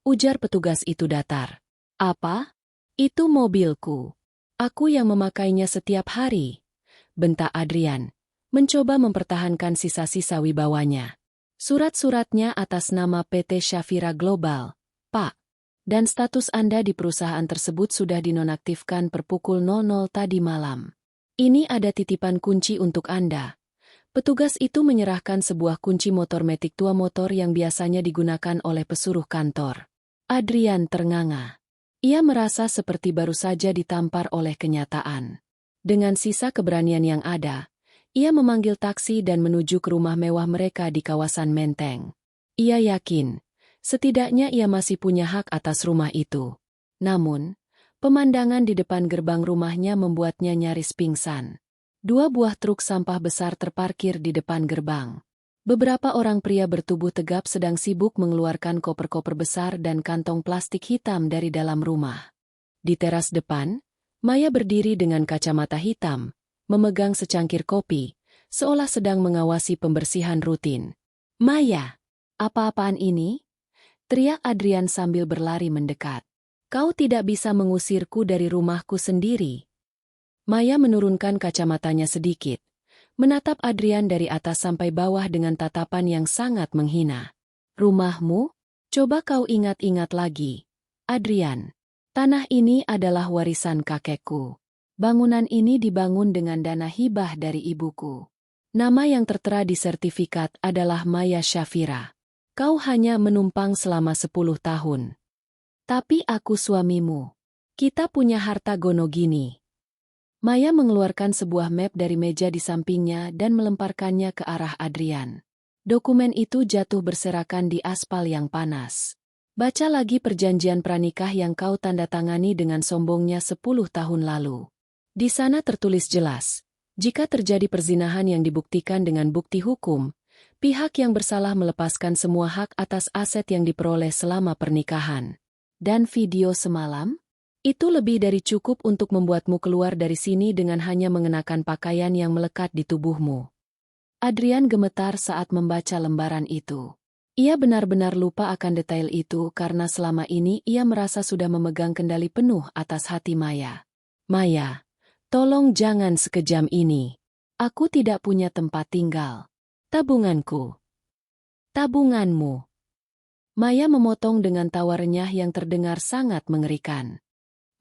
ujar petugas itu datar. "Apa? Itu mobilku. Aku yang memakainya setiap hari," bentak Adrian, mencoba mempertahankan sisa-sisa wibawanya. "Surat-suratnya atas nama PT Syafira Global, Pak. Dan status Anda di perusahaan tersebut sudah dinonaktifkan per pukul 00 tadi malam. Ini ada titipan kunci untuk Anda." Petugas itu menyerahkan sebuah kunci motor metik tua motor yang biasanya digunakan oleh pesuruh kantor. Adrian ternganga. Ia merasa seperti baru saja ditampar oleh kenyataan. Dengan sisa keberanian yang ada, ia memanggil taksi dan menuju ke rumah mewah mereka di kawasan Menteng. Ia yakin, setidaknya ia masih punya hak atas rumah itu. Namun, pemandangan di depan gerbang rumahnya membuatnya nyaris pingsan. 2 buah truk sampah besar terparkir di depan gerbang. Beberapa orang pria bertubuh tegap sedang sibuk mengeluarkan koper-koper besar dan kantong plastik hitam dari dalam rumah. Di teras depan, Maya berdiri dengan kacamata hitam, memegang secangkir kopi, seolah sedang mengawasi pembersihan rutin. "Maya, apa-apaan ini?" teriak Adrian sambil berlari mendekat. "Kau tidak bisa mengusirku dari rumahku sendiri." Maya menurunkan kacamatanya sedikit, menatap Adrian dari atas sampai bawah dengan tatapan yang sangat menghina. "Rumahmu? Coba kau ingat-ingat lagi, Adrian. Tanah ini adalah warisan kakekku. Bangunan ini dibangun dengan dana hibah dari ibuku. Nama yang tertera di sertifikat adalah Maya Syafira. Kau hanya menumpang selama 10 tahun. Tapi aku suamimu. Kita punya harta gono gini." Maya mengeluarkan sebuah map dari meja di sampingnya dan melemparkannya ke arah Adrian. Dokumen itu jatuh berserakan di aspal yang panas. "Baca lagi perjanjian pranikah yang kau tanda tangani dengan sombongnya 10 tahun lalu. Di sana tertulis jelas, jika terjadi perzinahan yang dibuktikan dengan bukti hukum, pihak yang bersalah melepaskan semua hak atas aset yang diperoleh selama pernikahan. Dan video semalam? Itu lebih dari cukup untuk membuatmu keluar dari sini dengan hanya mengenakan pakaian yang melekat di tubuhmu." Adrian gemetar saat membaca lembaran itu. Ia benar-benar lupa akan detail itu karena selama ini ia merasa sudah memegang kendali penuh atas hati Maya. "Maya, tolong jangan sekejam ini. Aku tidak punya tempat tinggal. Tabunganku." "Tabunganmu?" Maya memotong dengan tawa renyah yang terdengar sangat mengerikan.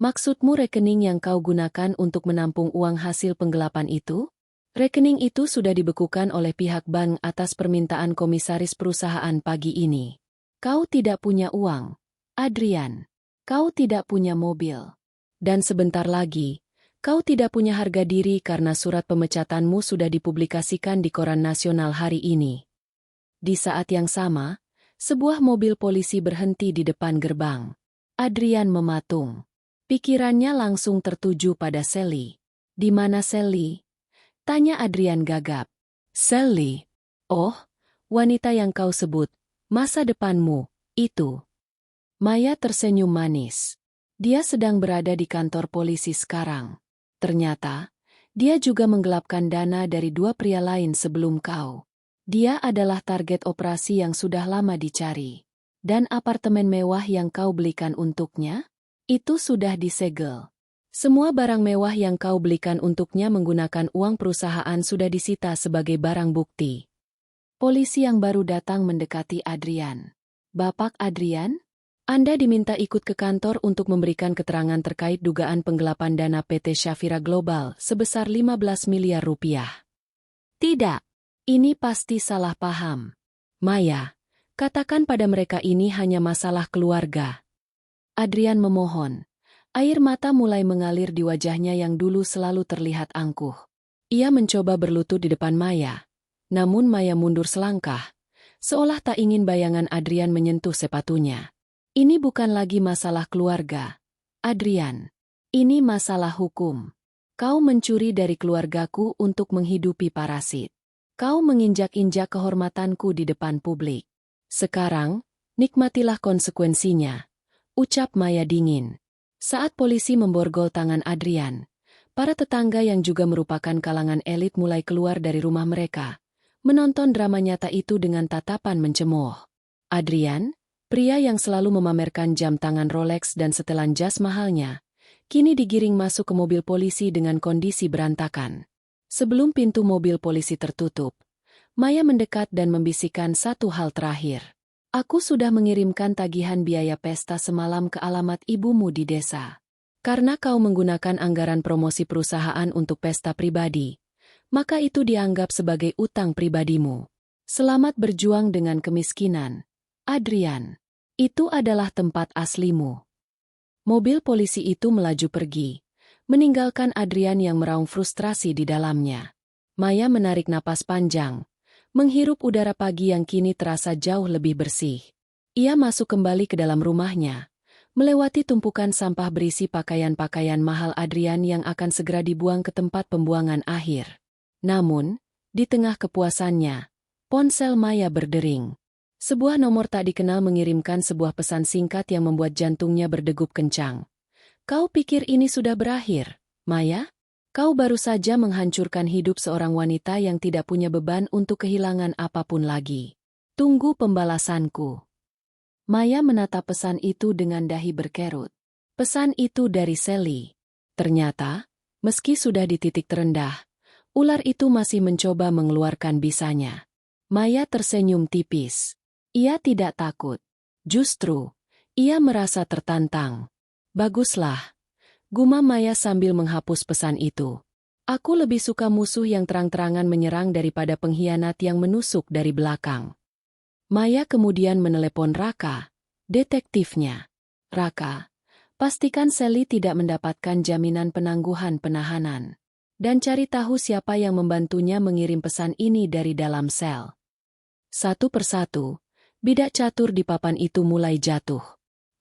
"Maksudmu rekening yang kau gunakan untuk menampung uang hasil penggelapan itu? Rekening itu sudah dibekukan oleh pihak bank atas permintaan komisaris perusahaan pagi ini. Kau tidak punya uang, Adrian. Kau tidak punya mobil. Dan sebentar lagi, kau tidak punya harga diri karena surat pemecatanmu sudah dipublikasikan di koran nasional hari ini." Di saat yang sama, sebuah mobil polisi berhenti di depan gerbang. Adrian mematung. Pikirannya langsung tertuju pada Sally. "Di mana Sally?" tanya Adrian gagap. "Sally? Oh, wanita yang kau sebut, masa depanmu, itu." Maya tersenyum manis. Dia sedang berada di kantor polisi sekarang. Ternyata, dia juga menggelapkan dana dari 2 pria lain sebelum kau. Dia adalah target operasi yang sudah lama dicari. Dan apartemen mewah yang kau belikan untuknya? Itu sudah disegel. Semua barang mewah yang kau belikan untuknya menggunakan uang perusahaan sudah disita sebagai barang bukti. Polisi yang baru datang mendekati Adrian. "Bapak Adrian? Anda diminta ikut ke kantor untuk memberikan keterangan terkait dugaan penggelapan dana PT Syafira Global sebesar 15 miliar rupiah. Tidak, ini pasti salah paham. Maya, Katakan pada mereka ini hanya masalah keluarga. Adrian memohon. Air mata mulai mengalir di wajahnya yang dulu selalu terlihat angkuh. Ia mencoba berlutut di depan Maya. Namun Maya mundur selangkah, seolah tak ingin bayangan Adrian menyentuh sepatunya. Ini bukan lagi masalah keluarga, Adrian. Ini masalah hukum. Kau mencuri dari keluargaku untuk menghidupi parasit. Kau menginjak-injak kehormatanku di depan publik. Sekarang, nikmatilah konsekuensinya, ucap Maya dingin. Saat polisi memborgol tangan Adrian, para tetangga yang juga merupakan kalangan elit mulai keluar dari rumah mereka, menonton drama nyata itu dengan tatapan mencemooh. Adrian, pria yang selalu memamerkan jam tangan Rolex dan setelan jas mahalnya, kini digiring masuk ke mobil polisi dengan kondisi berantakan. Sebelum pintu mobil polisi tertutup, Maya mendekat dan membisikkan satu hal terakhir. Aku sudah mengirimkan tagihan biaya pesta semalam ke alamat ibumu di desa. Karena kau menggunakan anggaran promosi perusahaan untuk pesta pribadi, maka itu dianggap sebagai utang pribadimu. Selamat berjuang dengan kemiskinan, Adrian. Itu adalah tempat aslimu. Mobil polisi itu melaju pergi, meninggalkan Adrian yang meraung frustrasi di dalamnya. Maya menarik napas panjang, menghirup udara pagi yang kini terasa jauh lebih bersih. Ia masuk kembali ke dalam rumahnya, melewati tumpukan sampah berisi pakaian-pakaian mahal Adrian yang akan segera dibuang ke tempat pembuangan akhir. Namun, di tengah kepuasannya, ponsel Maya berdering. Sebuah nomor tak dikenal mengirimkan sebuah pesan singkat yang membuat jantungnya berdegup kencang. Kau pikir ini sudah berakhir, Maya? Kau baru saja menghancurkan hidup seorang wanita yang tidak punya beban untuk kehilangan apapun lagi. Tunggu pembalasanku. Maya menatap pesan itu dengan dahi berkerut. Pesan itu dari Sally. Ternyata, meski sudah di titik terendah, ular itu masih mencoba mengeluarkan bisanya. Maya tersenyum tipis. Ia tidak takut. Justru, ia merasa tertantang. Baguslah, gumam Maya sambil menghapus pesan itu. Aku lebih suka musuh yang terang-terangan menyerang daripada pengkhianat yang menusuk dari belakang. Maya kemudian menelepon Raka, detektifnya. Raka, pastikan Sally tidak mendapatkan jaminan penangguhan penahanan. Dan cari tahu siapa yang membantunya mengirim pesan ini dari dalam sel. Satu persatu, bidak catur di papan itu mulai jatuh.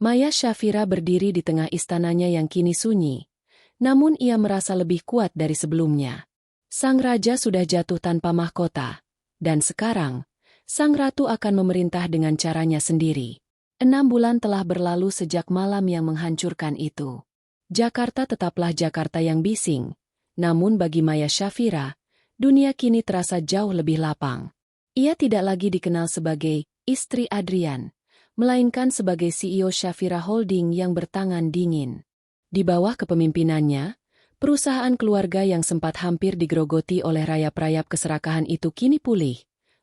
Maya Shafira berdiri di tengah istananya yang kini sunyi, namun ia merasa lebih kuat dari sebelumnya. Sang raja sudah jatuh tanpa mahkota, dan sekarang, sang ratu akan memerintah dengan caranya sendiri. 6 bulan telah berlalu sejak malam yang menghancurkan itu. Jakarta tetaplah Jakarta yang bising, namun bagi Maya Shafira, dunia kini terasa jauh lebih lapang. Ia tidak lagi dikenal sebagai istri Adrian, melainkan sebagai CEO Shafira Holding yang bertangan dingin. Di bawah kepemimpinannya, perusahaan keluarga yang sempat hampir digerogoti oleh rayap-rayap keserakahan itu kini pulih,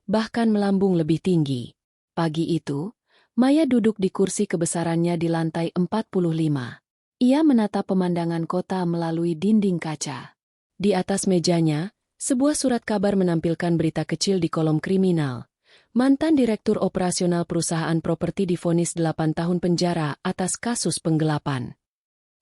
bahkan melambung lebih tinggi. Pagi itu, Maya duduk di kursi kebesarannya di lantai 45. Ia menatap pemandangan kota melalui dinding kaca. Di atas mejanya, sebuah surat kabar menampilkan berita kecil di kolom kriminal. Mantan Direktur Operasional Perusahaan Properti divonis 8 tahun penjara atas kasus penggelapan.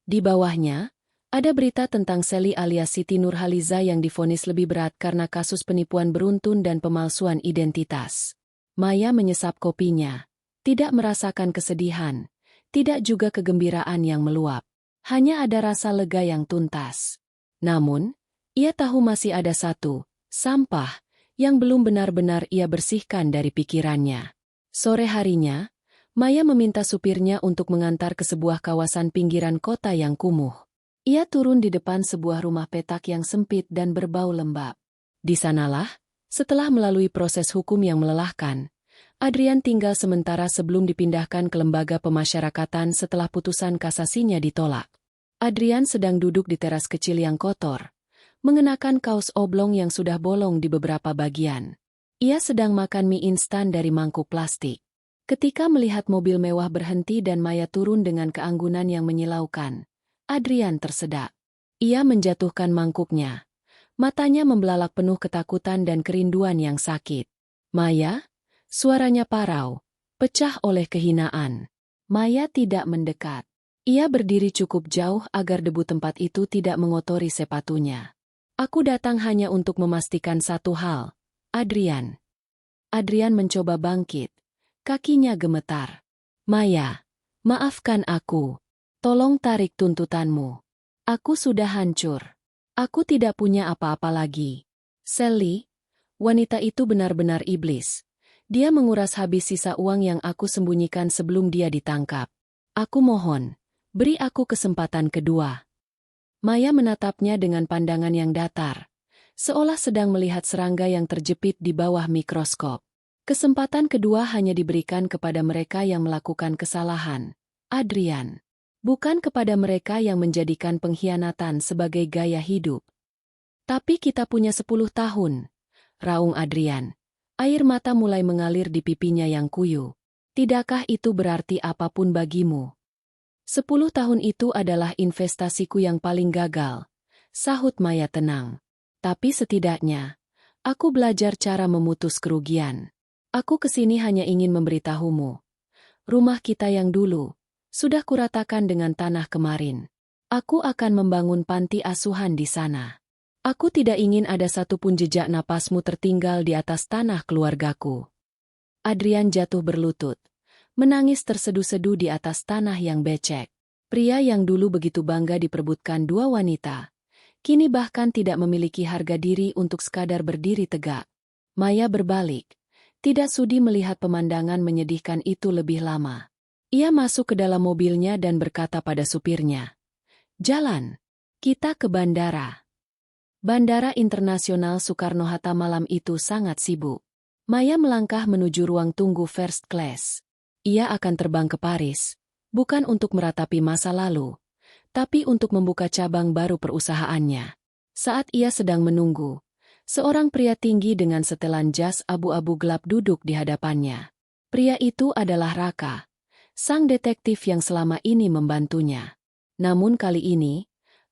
Di bawahnya, ada berita tentang Sally alias Siti Nurhaliza yang divonis lebih berat karena kasus penipuan beruntun dan pemalsuan identitas. Maya menyesap kopinya, tidak merasakan kesedihan, tidak juga kegembiraan yang meluap. Hanya ada rasa lega yang tuntas. Namun, ia tahu masih ada satu, sampah, yang belum benar-benar ia bersihkan dari pikirannya. Sore harinya, Maya meminta supirnya untuk mengantar ke sebuah kawasan pinggiran kota yang kumuh. Ia turun di depan sebuah rumah petak yang sempit dan berbau lembab. Di sanalah, setelah melalui proses hukum yang melelahkan, Adrian tinggal sementara sebelum dipindahkan ke lembaga pemasyarakatan setelah putusan kasasinya ditolak. Adrian sedang duduk di teras kecil yang kotor, mengenakan kaos oblong yang sudah bolong di beberapa bagian. Ia sedang makan mie instan dari mangkuk plastik. Ketika melihat mobil mewah berhenti dan Maya turun dengan keanggunan yang menyilaukan, Adrian tersedak. Ia menjatuhkan mangkuknya. Matanya membelalak penuh ketakutan dan kerinduan yang sakit. Maya? Suaranya parau. pecah oleh kehinaan. Maya tidak mendekat. Ia berdiri cukup jauh agar debu tempat itu tidak mengotori sepatunya. Aku datang hanya untuk memastikan satu hal, Adrian. Adrian mencoba bangkit. Kakinya gemetar. Maya, maafkan aku. Tolong tarik tuntutanmu. Aku sudah hancur. Aku tidak punya apa-apa lagi. Sally, wanita itu benar-benar iblis. Dia menguras habis sisa uang yang aku sembunyikan sebelum dia ditangkap. Aku mohon, beri aku kesempatan kedua. Maya menatapnya dengan pandangan yang datar, seolah sedang melihat serangga yang terjepit di bawah mikroskop. Kesempatan kedua hanya diberikan kepada mereka yang melakukan kesalahan, Adrian. Bukan kepada mereka yang menjadikan pengkhianatan sebagai gaya hidup. Tapi kita punya 10 tahun, raung Adrian. Air mata mulai mengalir di pipinya yang kuyu. Tidakkah itu berarti apapun bagimu? 10 tahun itu adalah investasiku yang paling gagal, sahut Maya tenang. Tapi setidaknya, aku belajar cara memutus kerugian. Aku kesini hanya ingin memberitahumu. Rumah kita yang dulu, sudah kuratakan dengan tanah kemarin. Aku akan membangun panti asuhan di sana. Aku tidak ingin ada satupun jejak napasmu tertinggal di atas tanah keluargaku. Adrian jatuh berlutut, menangis terseduh-seduh di atas tanah yang becek. Pria yang dulu begitu bangga diperebutkan dua wanita, kini bahkan tidak memiliki harga diri untuk sekadar berdiri tegak. Maya berbalik, tidak sudi melihat pemandangan menyedihkan itu lebih lama. Ia masuk ke dalam mobilnya dan berkata pada supirnya, "Jalan, kita ke bandara." Bandara Internasional Soekarno-Hatta malam itu sangat sibuk. Maya melangkah menuju ruang tunggu first class. Ia akan terbang ke Paris, bukan untuk meratapi masa lalu, tapi untuk membuka cabang baru perusahaannya. Saat ia sedang menunggu, seorang pria tinggi dengan setelan jas abu-abu gelap duduk di hadapannya. Pria itu adalah Raka, sang detektif yang selama ini membantunya. Namun kali ini,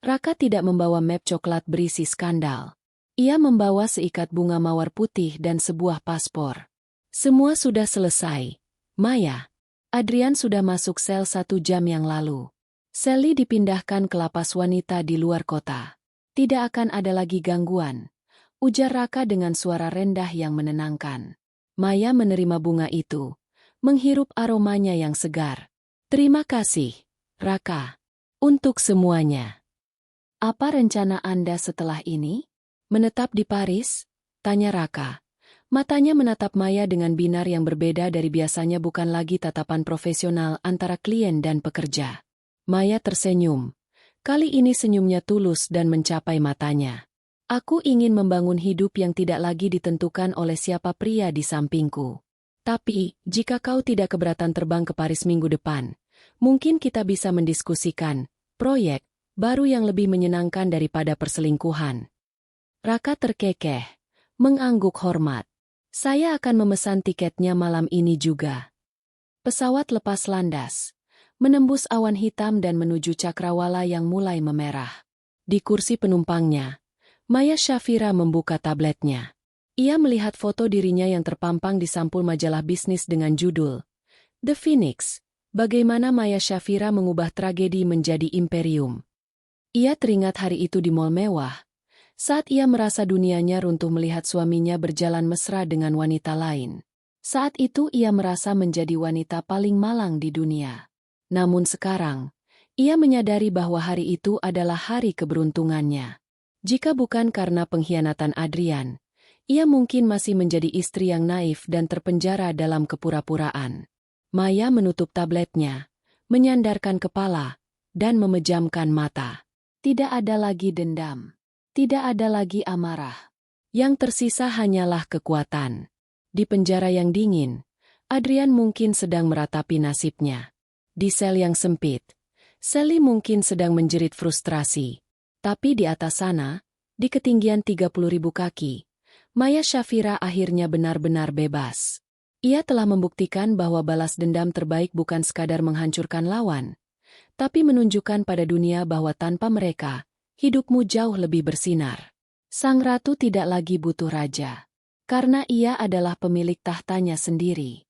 Raka tidak membawa map coklat berisi skandal. Ia membawa seikat bunga mawar putih dan sebuah paspor. Semua sudah selesai. Maya, Adrian sudah masuk sel 1 jam yang lalu. Sally dipindahkan ke lapas wanita di luar kota. Tidak akan ada lagi gangguan, ujar Raka dengan suara rendah yang menenangkan. Maya menerima bunga itu, menghirup aromanya yang segar. Terima kasih, Raka, untuk semuanya. Apa rencana Anda setelah ini? Menetap di Paris? Tanya Raka. Matanya menatap Maya dengan binar yang berbeda dari biasanya, bukan lagi tatapan profesional antara klien dan pekerja. Maya tersenyum. Kali ini senyumnya tulus dan mencapai matanya. Aku ingin membangun hidup yang tidak lagi ditentukan oleh siapa pria di sampingku. Tapi, jika kau tidak keberatan terbang ke Paris minggu depan, mungkin kita bisa mendiskusikan proyek baru yang lebih menyenangkan daripada perselingkuhan. Raka terkekeh, mengangguk hormat. Saya akan memesan tiketnya malam ini juga. Pesawat lepas landas, menembus awan hitam dan menuju cakrawala yang mulai memerah. Di kursi penumpangnya, Maya Shafira membuka tabletnya. Ia melihat foto dirinya yang terpampang di sampul majalah bisnis dengan judul The Phoenix, bagaimana Maya Shafira mengubah tragedi menjadi imperium. Ia teringat hari itu di mall mewah, saat ia merasa dunianya runtuh melihat suaminya berjalan mesra dengan wanita lain. Saat itu ia merasa menjadi wanita paling malang di dunia. Namun sekarang, ia menyadari bahwa hari itu adalah hari keberuntungannya. Jika bukan karena pengkhianatan Adrian, ia mungkin masih menjadi istri yang naif dan terpenjara dalam kepura-puraan. Maya menutup tabletnya, menyandarkan kepala, dan memejamkan mata. Tidak ada lagi dendam. Tidak ada lagi amarah. Yang tersisa hanyalah kekuatan. Di penjara yang dingin, Adrian mungkin sedang meratapi nasibnya. Di sel yang sempit, Sally mungkin sedang menjerit frustrasi. Tapi di atas sana, di ketinggian 30.000 kaki, Maya Shafira akhirnya benar-benar bebas. Ia telah membuktikan bahwa balas dendam terbaik bukan sekadar menghancurkan lawan, tapi menunjukkan pada dunia bahwa tanpa mereka, hidupmu jauh lebih bersinar. Sang ratu tidak lagi butuh raja, karena ia adalah pemilik tahtanya sendiri.